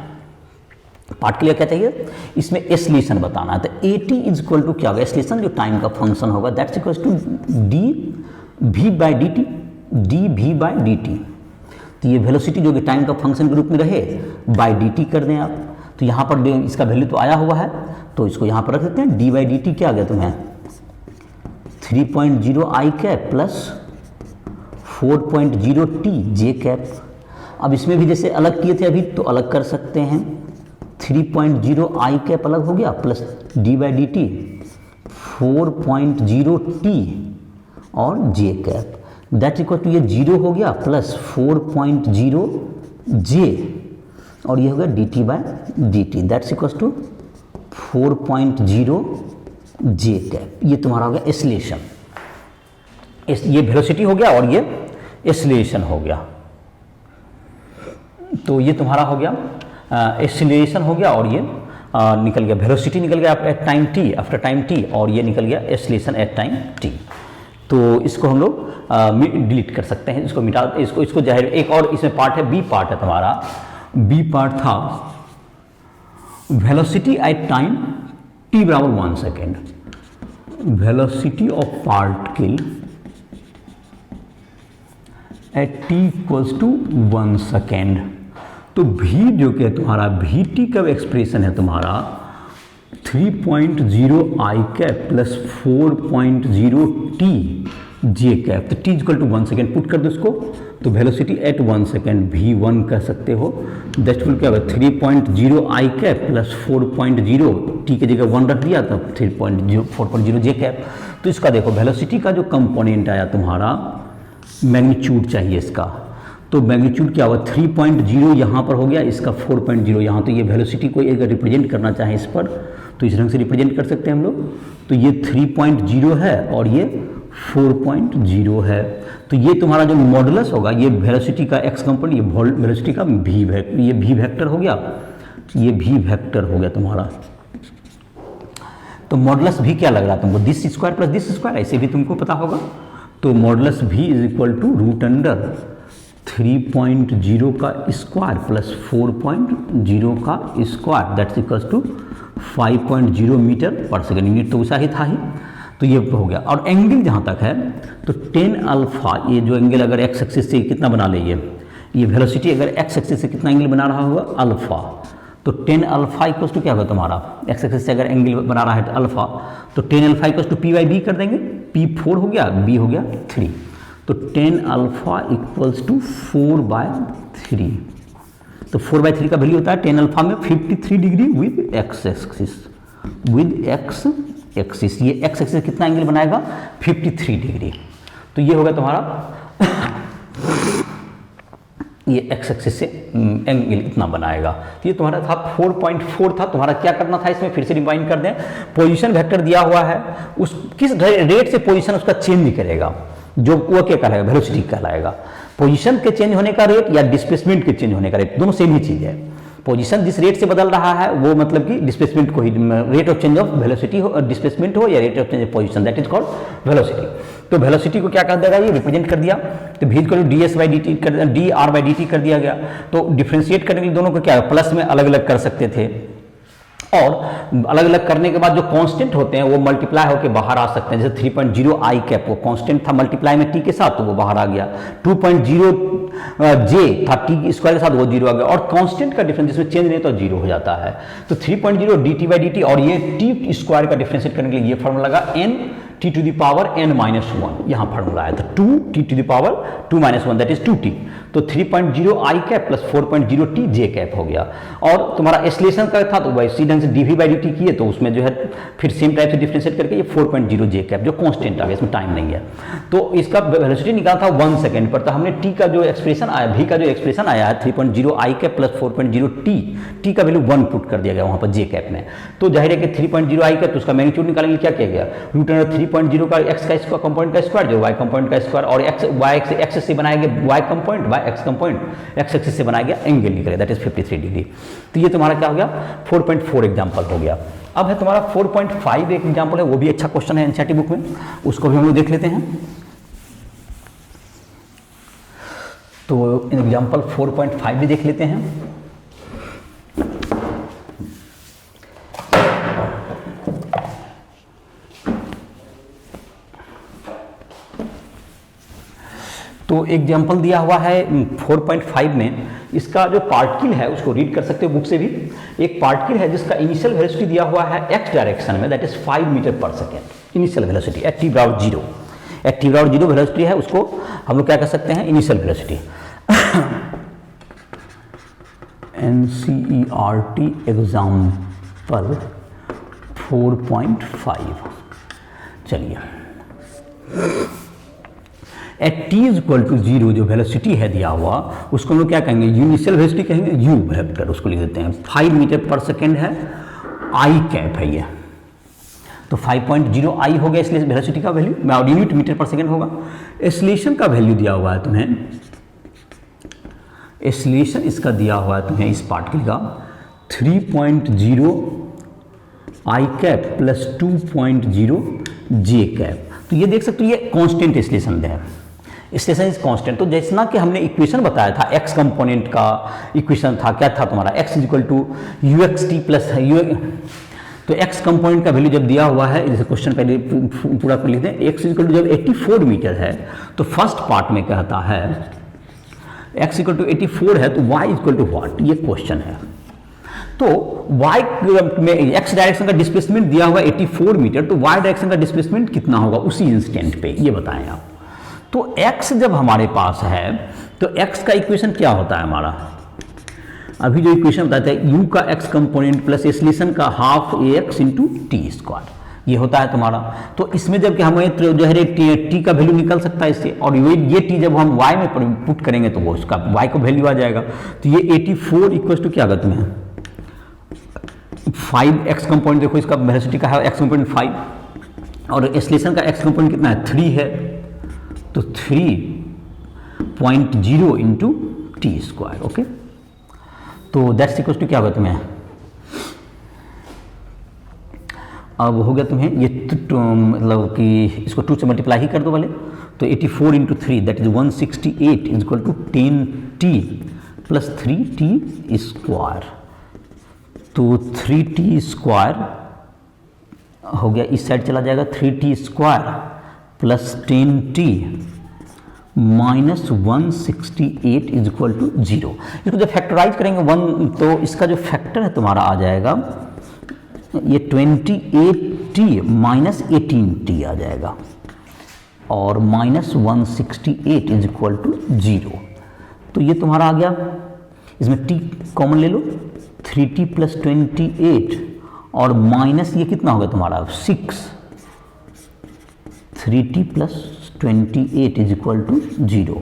पार्ट के लिए क्या चाहिए? इसमें एक्सेलरेशन बताना है। तो at इज इक्वल टू क्या होगा? एक्सेलरेशन जो टाइम का फंक्शन होगा, that's equal to dv/dt, dv/dt। तो ये वेलोसिटी जो कि टाइम का फंक्शन के रूप में रहे, बाय dt कर दें आप। तो यहाँ पर इसका वैल्यू तो आया हुआ है, तो इसको यहाँ पर रख देते हैं। d/dt क्या आ गया तुम्हें? 3.0 i cap plus 4.0 t j cap. अब इसमें भी जैसे अलग किए थे अभी, तो अलग कर सकते हैं। 3.0 आई कैप अलग हो गया plus D by d T 4.0 T और जे कैप दैट इक्वल टू ये 0 हो गया प्लस 4.0 जे और ये हो गया d t by d t that's equal to 4.0 j cap. ये तुम्हारा हो गया एसिलेशन, ये वेलोसिटी हो गया और ये एसिलेशन हो गया। तो ये तुम्हारा हो गया एसिलेशन हो गया और ये निकल गया वेलोसिटी निकल गया at time t after time t और ये निकल गया एसिलेशन एट टाइम टी। तो इसको हम लोग डिलीट कर सकते हैं, इसको मिटा इसको जाहिर एक और इसमें पार्ट है, बी पार्ट है तुम्हारा। बी पार्ट था वेलोसिटी एट टाइम टी बराबर 1 second, velocity of particle at t equals to 1 second. तो v जो कि तुम्हारा वी टी का एक्सप्रेशन है तुम्हारा 3.0 i cap plus 4.0 t J cap. तो t equal to 1 second put कर दो इसको, तो वेलोसिटी एट 1 सेकेंड v1 कह सकते हो। दैट विल क्या होगा 3.0 आई कैप प्लस 4.0 टी की जगह 1 रख दिया तब 4.0 जे कैप। तो इसका देखो वेलोसिटी का जो कंपोनेंट आया तुम्हारा मैग्नीट्यूड चाहिए इसका, तो मैग्नीट्यूड क्या होगा 3.0 यहाँ पर हो गया, इसका 4.0 यहाँ। तो ये वेलोसिटी को अगर रिप्रेजेंट करना चाहें इस पर तो इस ढंग से रिप्रेजेंट कर सकते हैं हम लोग। तो ये 3.0 है और ये 4.0 है। तो ये तुम्हारा जो मॉडुलस होगा ये वेलोसिटी का एक्स कंपोनेंट, ये वेलोसिटी का ये भी वेक्टर हो गया, ये भी वेक्टर हो गया तुम्हारा। तो मॉडुलस भी क्या लग रहा है तुमको, this square plus this square, ऐसे भी तुमको पता होगा। तो मॉडुलस भी is equal to root under 3.0 का स्क्वायर प्लस 4.0 का square that's equals to 5.0 metre per second. Unit तो वैसा ही था ही। तो ये हो गया। और एंगल जहाँ तक है तो टेन अल्फा, ये जो एंगल अगर एक्स एक्सिस से कितना बना ले, ये वेलोसिटी अगर एक्स एक्सिस से कितना एंगल बना रहा होगा अल्फा, तो टेन अल्फा इक्वल्स टू क्या होगा तुम्हारा, एक्स एक्सिस से अगर एंगल बना रहा है तो अल्फा, तो tan alpha equals to p by b कर देंगे, पी 4 हो गया, बी हो गया 3। तो टेन अल्फा इक्वल्स टू 4/3। तो 4/3 का वैल्यू होता है टेन अल्फा में 53 degree with x axis, with x axis. ये एक्स एक्सिस कितना एंगल बनाएगा 53 डिग्री। तो ये होगा तुम्हारा ये एक्स एक्सिस से एंगल इतना बनाएगा। तो ये तुम्हारा था 4.4 था। तुम्हारा क्या करना था इसमें, फिर से रिवाइंड कर दें। पोजीशन वेक्टर दिया हुआ है, उस किस रेट से पोजीशन उसका चेंज करेगा, जो वो क्या कहलाएगा, वेलोसिटी कहलाएगा। पोजीशन के चेंज होने का रेट या डिस्प्लेसमेंट के चेंज होने का रेट, दोनों सेम ही चीज़ है। पोजीशन जिस रेट से बदल रहा है वो मतलब कि डिस्प्लेसमेंट को ही, rate of change of velocity हो, डिस्प्लेसमेंट हो या rate of change of position, that is called velocity. तो वेलोसिटी को क्या कर देगा, ये रिप्रेजेंट कर दिया। तो v को d s by d t कर, d r by d t कर दिया गया। तो डिफ्रेंशिएट करने के लिए दोनों को क्या प्लस में अलग अलग कर सकते थे, और अलग अलग करने के बाद जो कांस्टेंट होते हैं वो मल्टीप्लाई होकर बाहर आ सकते हैं। जैसे 3.0 आई कैप वो कांस्टेंट था मल्टीप्लाई में टी के साथ, तो वो बाहर आ गया। 2.0 जे था टी स्क्वायर के साथ, वो 0 आ गया। और कांस्टेंट का डिफरेंस जिसमें चेंज नहीं तो 0 हो जाता है। तो 3.0 D t by d T, और ये टी स्क्वायर का डिफरेंशिएट करने के लिए ये फॉर्मूला लगा n t to the power n-1, यहाँ फॉर्मूला है। तो 2 t to the power 2-1 that is 2t। तो 3.0 i cap plus 4.0 t J cap हो गया। और तुम्हारा एस्लेशन का था तो भाई सी ढंग से डीवी बाई डी टी किए, तो उसमें जो है फिर सेम टाइप से डिफरेंशिएट करके ये 4.0 जे कैप जो कांस्टेंट आ गया, इसमें टाइम नहीं है। तो इसका वेलोसिटी निकाला था 1 सेकेंड पर। तो हमने टी का जो एक्सप्रेशन आया, भी का जो एक्सप्रेशन आया है 3.0 आई कैप प्लस 4.0 टी का वैल्यू 1 पुट कर दिया गया वहाँ पर जे कैप में। तो जाहिर है कि 3.0 आई कैप, तो उसका मैग्नीट्यूड निकालेंगे, क्या किया गया रूट अंडर 3.0 का एक्स का स्क्वायर कंपोनेंट का स्क्वायर जो वाई कंपोनेंट का स्क्वायर, और एक्स वाई एक्स से बनाया गया y component, y x component x axis से बनाया गया एंगल निकले दैट इज 53 डिग्री। तो ये तुम्हारा क्या हो गया 4.4 एग्जांपल हो गया। अब है तुम्हारा 4.5 एक एग्जांपल है, वो भी अच्छा क्वेश्चन है एनसीईआरटी बुक में, उसको भी हम लोग देख लेते हैं। तो एग्जांपल 4.5 भी देख लेते हैं। तो एग्जाम्पल दिया हुआ है 4.5 में, इसका जो पार्टिकल है उसको रीड कर सकते हो बुक से भी। एक पार्टिकल है जिसका इनिशियल वेलोसिटी दिया हुआ है एक्स डायरेक्शन में, that is 5 metre per second initial velocity at T बराबर 0। एट टी बराबर 0 वेलोसिटी है, उसको हम लोग क्या कर सकते हैं इनिशियल वेलोसिटी। NCERT example 4.5। चलिए, at t is equal to 0 जो वेलोसिटी है दिया हुआ उसको हम लोग क्या कहेंगे, इनिशियल वेलोसिटी कहेंगे, यू वेक्टर उसको लिख देते हैं। 5 मीटर पर सेकेंड है, आई कैप है ये, तो 5.0 आई हो गया इसलिए वेलोसिटी का वैल्यू, और यूनिट मीटर पर सेकेंड होगा। एक्सीलरेशन का वैल्यू दिया हुआ है तुम्हें, एक्सीलरेशन इसका दिया हुआ है तुम्हें इस पार्टिकल का 3.0 i cap plus 2.0 J cap. तो ये देख सकते हो ये कांस्टेंट एक्सीलरेशन है, एक्सीलरेशन इज कांस्टेंट। तो जैसे ना कि हमने इक्वेशन बताया था, एक्स कंपोनेंट का इक्वेशन था, क्या था तुम्हारा, x is equal to u x t plus u. तो एक्स कंपोनेंट का वैल्यू जब दिया हुआ है, जैसे क्वेश्चन पहले पूरा कर लिखते हैं, एक्स इज इक्वल टू जब 84 मीटर है तो फर्स्ट पार्ट में कहता है एक्स इक्वल टू 84 है तो वाई इक्वल टू व्हाट, ये क्वेश्चन है। तो y में x डायरेक्शन का डिस्प्लेसमेंट दिया हुआ 84 मीटर, तो y डायरेक्शन का डिस्प्लेसमेंट कितना होगा उसी इंस्टेंट पे, ये बताएं आप। तो x जब हमारे पास है तो x का इक्वेशन क्या होता है हमारा, अभी जो इक्वेशन बताते हैं u का x कंपोनेंट प्लस एक्सीलरेशन का half ax into t square, ये होता है तुम्हारा। तो इसमें जब कि हमें जो है t का वैल्यू निकल सकता है इससे, और ये t जब हम y में पुट करेंगे तो वो उसका y का वैल्यू आ जाएगा। तो ये 84 इक्वल टू क्या आगा तुम्हें 5, एक्स कंपोनेंट देखो इसका वेलोसिटी का है एक्स कंपोनेंट 5 और एक्सीलरेशन का एक्स कंपोनेंट कितना है 3 है, तो 3.0 इंटू टी स्क्वायर। ओके, तो दैट्स इक्वल टू क्या होगा तुम्हें, अब हो गया तुम्हें ये मतलब कि इसको 2 से मल्टीप्लाई ही कर दो वाले, तो 84 into 3 that is 168 is equal to 10t plus 3t square. तो 3t स्क्वायर हो गया, इस साइड चला जाएगा 3t square plus 10t minus 168 is equal to 0। इसको जब फैक्टराइज करेंगे 1 तो इसका जो फैक्टर है तुम्हारा आ जाएगा ये 28t माइनस 18t आ जाएगा और माइनस 168 इज इक्वल टू 0। तो ये तुम्हारा आ गया, इसमें t कॉमन ले लो, 3t प्लस 28 और माइनस ये कितना होगा तुम्हारा 6, 3t plus 28 is equal to 0,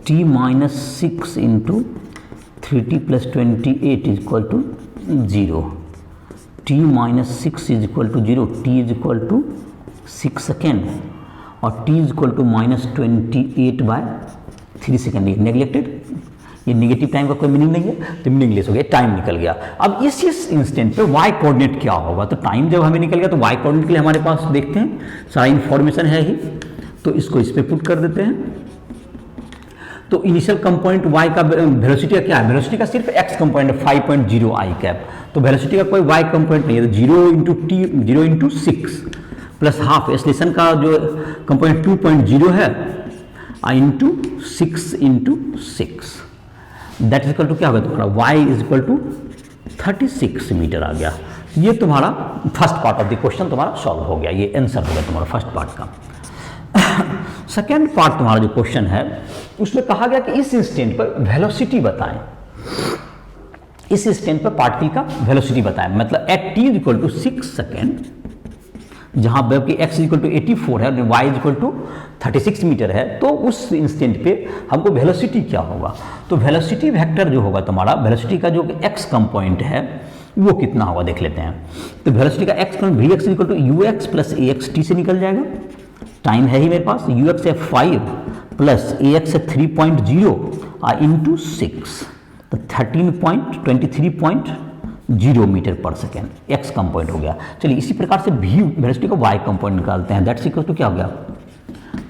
t minus 6 into 3t plus 28 is equal to 0, t minus 6 is equal to 0, t is equal to 6 second और t is equal to minus 28 by 3 second. ये neglected, ये negative time का कोई meaning नहीं है तो meaningless हो गया, टाइम निकल गया। अब इस इंस्टेंट पे y कोऑर्डिनेट क्या होगा, तो टाइम जब हमें निकल गया तो y कोऑर्डिनेट के लिए हमारे पास देखते हैं सारा इंफॉर्मेशन है ही, तो इसको इस पे पुट कर देते हैं। तो इनिशियल कंपोनेंट y का वेलोसिटी का क्या है, वेलोसिटी का सिर्फ x कंपोनेंट 5.0 आई कैप, तो वेलोसिटी का कोई y कंपोनेंट नहीं है, तो 0 into t 0 into 6 plus half, acceleration का जो कंपोनेंट 2.0 है into 6 into 6 that is equal to क्या होगा तुम्हारा y is equal to 36 metre आ गया। ये तुम्हारा first part of the question तुम्हारा सॉल्व हो गया, ये आंसर हो गया तुम्हारा फर्स्ट पार्ट का। सेकेंड पार्ट तुम्हारा जो क्वेश्चन है उसमें कहा गया कि इस इंस्टेंट पर वेलोसिटी बताएं, इस इंस्टेंट पर पार्टिकल का वेलोसिटी बताएं, मतलब at t is equal to 6 second जहां कि x इक्वल टू 84 है और y इक्वल टू 36 मीटर है, तो उस इंस्टेंट पे हमको वेलोसिटी क्या होगा। तो वेलोसिटी वेक्टर जो होगा तुम्हारा, वेलोसिटी का जो x कंपोनेंट है वो कितना होगा देख लेते हैं। तो वेलोसिटी का x component vx equal to ux plus ax t से निकल जाएगा, टाइम है ही मेरे पास, ux है 5 प्लस ax है 3.0 इंटू 6, तो 13.23.0 metre per second x component हो गया। चलिए इसी प्रकार से v वेलोसिटी का y कंपोनेंट निकालते हैं, दैट्स इक्वल टू क्या हो गया,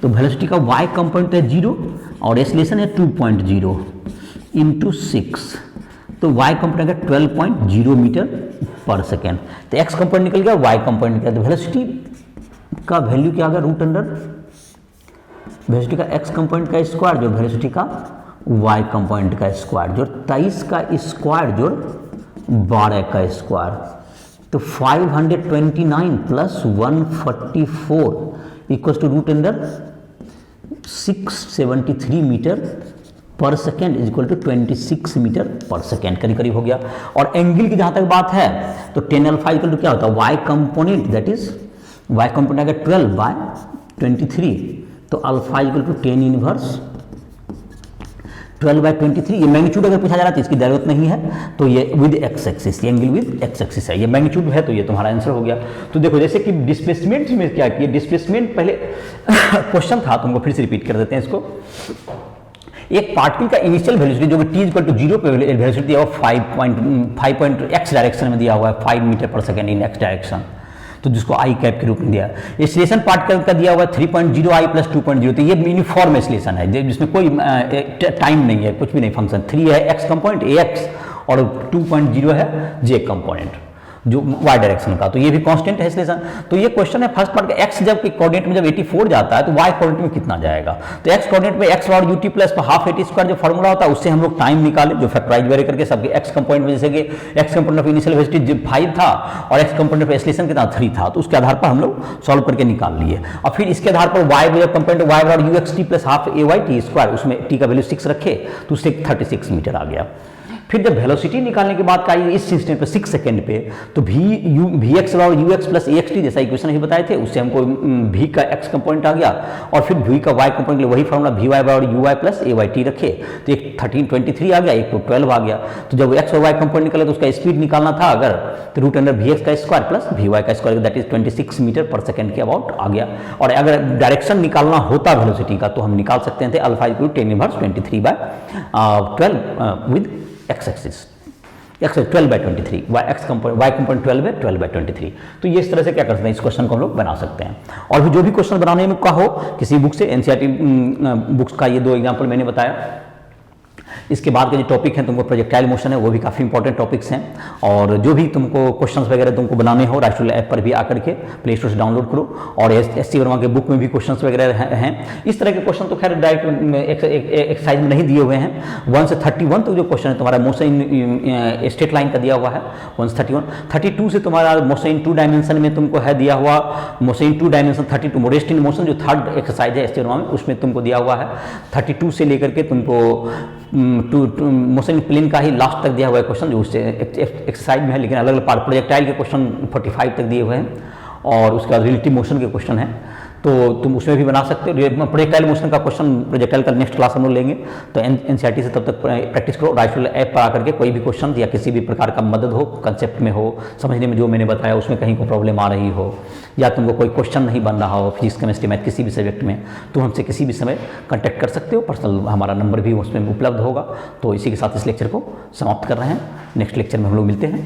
तो वेलोसिटी का y कंपोनेंट है 0 और एक्सीलरेशन है 2.0 इंटू 6, तो y कंपोनेंट है 12.0 मीटर पर सेकेंड। तो x कंपोनेंट निकल गया, y कंपोनेंट निकल गया, तो वेलोसिटी का वैल्यू क्या आ गया रूट अंडर वेलोसिटी का x कंपोनेंट का स्क्वायर जो वेलोसिटी का y कंपोनेंट का स्क्वायर जो 23 का स्क्वायर जो 12 का स्क्वायर, तो 529 plus 144 equal to root under 673 metre per second is equal to 26 metre per second करीब करीब हो गया। और एंगल की जहाँ तक बात है तो टेन अल्फा इक्वल टू क्या होता है, y component, that is y component अगर 12/23, तो अल्फा इक्वल टू 10 इनवर्स 12/23। ये मैग्नीट्यूड अगर पूछा जा रहा है तो इसकी जरूरत नहीं है, तो ये विद एक्स एक्सिस, ये एंगल विद एक्स एक्सिस है, ये मैग्नीट्यूड है, तो ये तुम्हारा आंसर हो गया। तो देखो जैसे कि डिस्प्लेसमेंट में क्या किया, डिस्प्लेसमेंट पहले क्वेश्चन था, तुमको फिर से रिपीट कर देते हैं इसको। एक पार्टिकल का इनिशियल वेलोसिटी जो कि t इक्वल टू 0 पे वेलोसिटी दिया हुआ 5x डायरेक्शन में दिया हुआ है 5 metre per second in x direction, तो जिसको आई कैप के रूप में दिया है। एक्सीलरेशन पार्टिकल का दिया हुआ है 3.0 i प्लस 2.0, तो ये यूनिफॉर्म एक्सीलरेशन है जिसमें कोई टाइम नहीं है, कुछ भी नहीं, फंक्शन 3 है x कंपोनेंट ax और 2.0 है j कंपोनेंट जो y डायरेक्शन का, तो ये भी कांस्टेंट है एक्सीलरेशन। तो ये क्वेश्चन है फर्स्ट पार्ट का, x जब कोऑर्डिनेट में जब 84 जाता है तो y कोऑर्डिनेट में कितना जाएगा, तो x कोऑर्डिनेट में x और ut plus half eighty square जो फॉर्मूला होता है उससे हम लोग टाइम निकाले, जो फैक्टराइज वगैरह करके सबके x कंपोनेंट में, जैसे कि x component of initial velocity 5 था और x कंपोनेंट ऑफ एक्सीलरेशन कितना 3 था, तो उसके आधार पर हम लोग सॉल्व करके निकाल लिए। और फिर इसके आधार पर y कंपोनेंट y और uxt plus half ay square, उसमें t का वैल्यू 6 रखे तो उससे 36 मीटर आ गया। फिर जब वेलोसिटी निकालने के बाद का इस इंस्टेंट पे 6 सेकंड पे, तो वी एक्स और you x plus x T जैसा इक्वेशन ही बताए थे, उससे हमको v का x कंपोनेंट आ गया और फिर v का y कंपोनेंट के लिए वही फॉर्मूला वी वाई और u y plus a y t रखे, तो एक 1323 आ गया, एक तो 12 आ गया। तो जब x और y कंपोनेंट निकला तो उसका स्पीड निकालना था अगर, तो रूट अंडर वी एक्स का स्क्वायर प्लस वी वाई का स्क्वायर, दैट इज 26 मीटर पर सेकंड के अबाउट आ गया। और अगर डायरेक्शन निकालना होता वेलोसिटी का तो हम निकाल सकते थे alpha equal to 10 inverse 23/12 with x axis, x 12/23, y component 12/23। तो ये इस तरह से क्या कर सकते हैं, इस क्वेश्चन को हम लोग बना सकते हैं। और भी जो भी क्वेश्चन बनाने में का हो किसी बुक से, एनसीईआरटी बुक्स का ये 2 एग्जाम्पल मैंने बताया। इसके बाद के जो टॉपिक हैं तुमको प्रोजेक्टाइल मोशन है, वो भी काफ़ी इंपॉर्टेंट टॉपिक्स हैं। और जो भी तुमको क्वेश्चंस वगैरह तुमको बनाने हो राष्ट्रीय ऐप पर भी आकर के प्ले स्टोर से डाउनलोड करो, और एस सी वर्मा के बुक में भी क्वेश्चंस वगैरह हैं। इस तरह के क्वेश्चन तो खैर डायरेक्ट एक्सरसाइज में नहीं दिए हुए हैं। 1 से 31 तक जो क्वेश्चन है तुम्हारा मोशन स्ट्रेट लाइन का दिया हुआ है 1 से 31। 32 से तुम्हारा मोशन इन 2 डायमेंशन में तुमको है दिया हुआ motion in 2 dimension 32 rest in motion जो 3rd एक्सरसाइज है एस सी वर्मा में, उसमें तुमको दिया हुआ है। 32 से लेकर के तुमको मोशन प्लेन का ही लास्ट तक दिया हुआ है क्वेश्चन, जो उससे एक्सरसाइज में है, लेकिन अलग अलग पार्ट प्रोजेक्टाइल के क्वेश्चन 45 तक दिए हुए हैं, और उसके बाद रिलेटिव मोशन के क्वेश्चन है, तो तुम उसमें भी बना सकते हो। प्रोजेक्टाइल मोशन का क्वेश्चन प्रोजेक्टाइल का नेक्स्ट क्लास हम लोग लेंगे, तो एनसीईआरटी से तब तक प्रैक्टिस करो। राइफल ऐप पर आकर के कोई भी क्वेश्चन या किसी भी प्रकार का मदद हो, कंसेप्ट में हो, समझने में जो मैंने बताया उसमें कहीं को प्रॉब्लम आ रही हो, या तुमको कोई क्वेश्चन नहीं बन रहा हो फिजिक्स केमिस्ट्री मैथ किसी भी सब्जेक्ट में, तो हमसे किसी भी समय कॉन्टैक्ट कर सकते हो। पर्सनल हमारा नंबर भी उसमें उपलब्ध होगा। तो इसी के साथ इस लेक्चर को समाप्त कर रहे हैं, नेक्स्ट लेक्चर में हम लोग मिलते हैं।